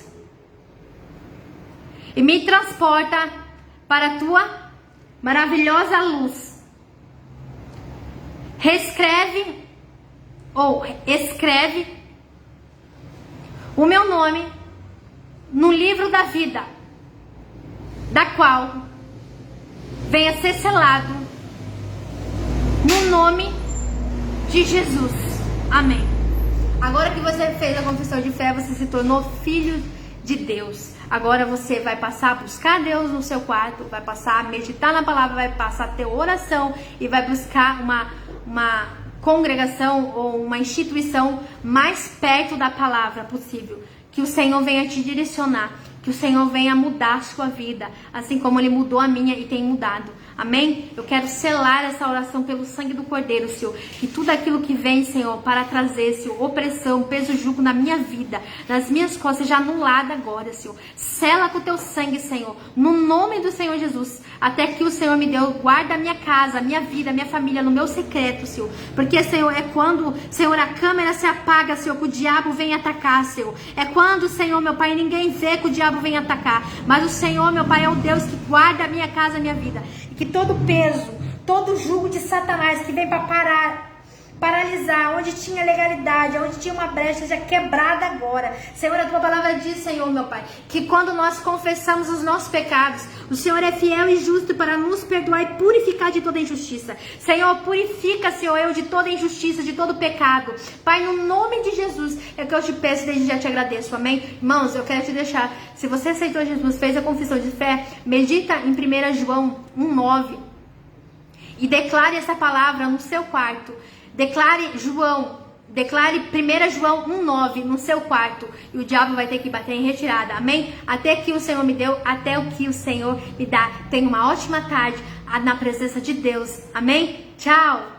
e me transporta para a tua maravilhosa luz. Reescreve ou escreve o meu nome no livro da vida, da qual venha ser selado no nome de Jesus. Amém. Agora que você fez a confissão de fé, você se tornou filho de Deus. Agora você vai passar a buscar Deus no seu quarto, vai passar a meditar na palavra, vai passar a ter oração e vai buscar congregação ou uma instituição mais perto da palavra possível. Que o Senhor venha te direcionar, que o Senhor venha mudar a sua vida, assim como Ele mudou a minha e tem mudado. Amém? Eu quero selar essa oração pelo sangue do Cordeiro, Senhor. Que tudo aquilo que vem, Senhor, para trazer, Senhor, opressão, peso, jugo na minha vida, nas minhas costas, seja anulada agora, Senhor. Sela com o teu sangue, Senhor, no nome do Senhor Jesus. Até que o Senhor me deu, guarda a minha casa, a minha vida, a minha família, no meu secreto, Senhor. Porque, Senhor, é quando, Senhor, a câmera se apaga, Senhor, que o diabo vem atacar, Senhor. É quando, Senhor, meu Pai, ninguém vê que o diabo vem atacar. Mas o Senhor, meu Pai, é o Deus que guarda a minha casa, a minha vida. Que todo peso, todo jugo de Satanás que vem para paralisar, onde tinha legalidade, onde tinha uma brecha, seja quebrada agora. Senhor, a tua palavra diz, Senhor, meu Pai, que quando nós confessamos os nossos pecados, o Senhor é fiel e justo para nos perdoar e purificar de toda injustiça. Senhor, purifica, Senhor, eu de toda injustiça, de todo pecado. Pai, no nome de Jesus, é que eu te peço e desde já te agradeço, amém? Irmãos, eu quero te deixar, se você aceitou Jesus, fez a confissão de fé, medita em 1 João 1,9 e declare essa palavra no seu quarto. Declare 1 João 1,9 no seu quarto. E o diabo vai ter que bater em retirada. Amém? Até que o Senhor me deu, até o que o Senhor me dá. Tenha uma ótima tarde na presença de Deus. Amém? Tchau!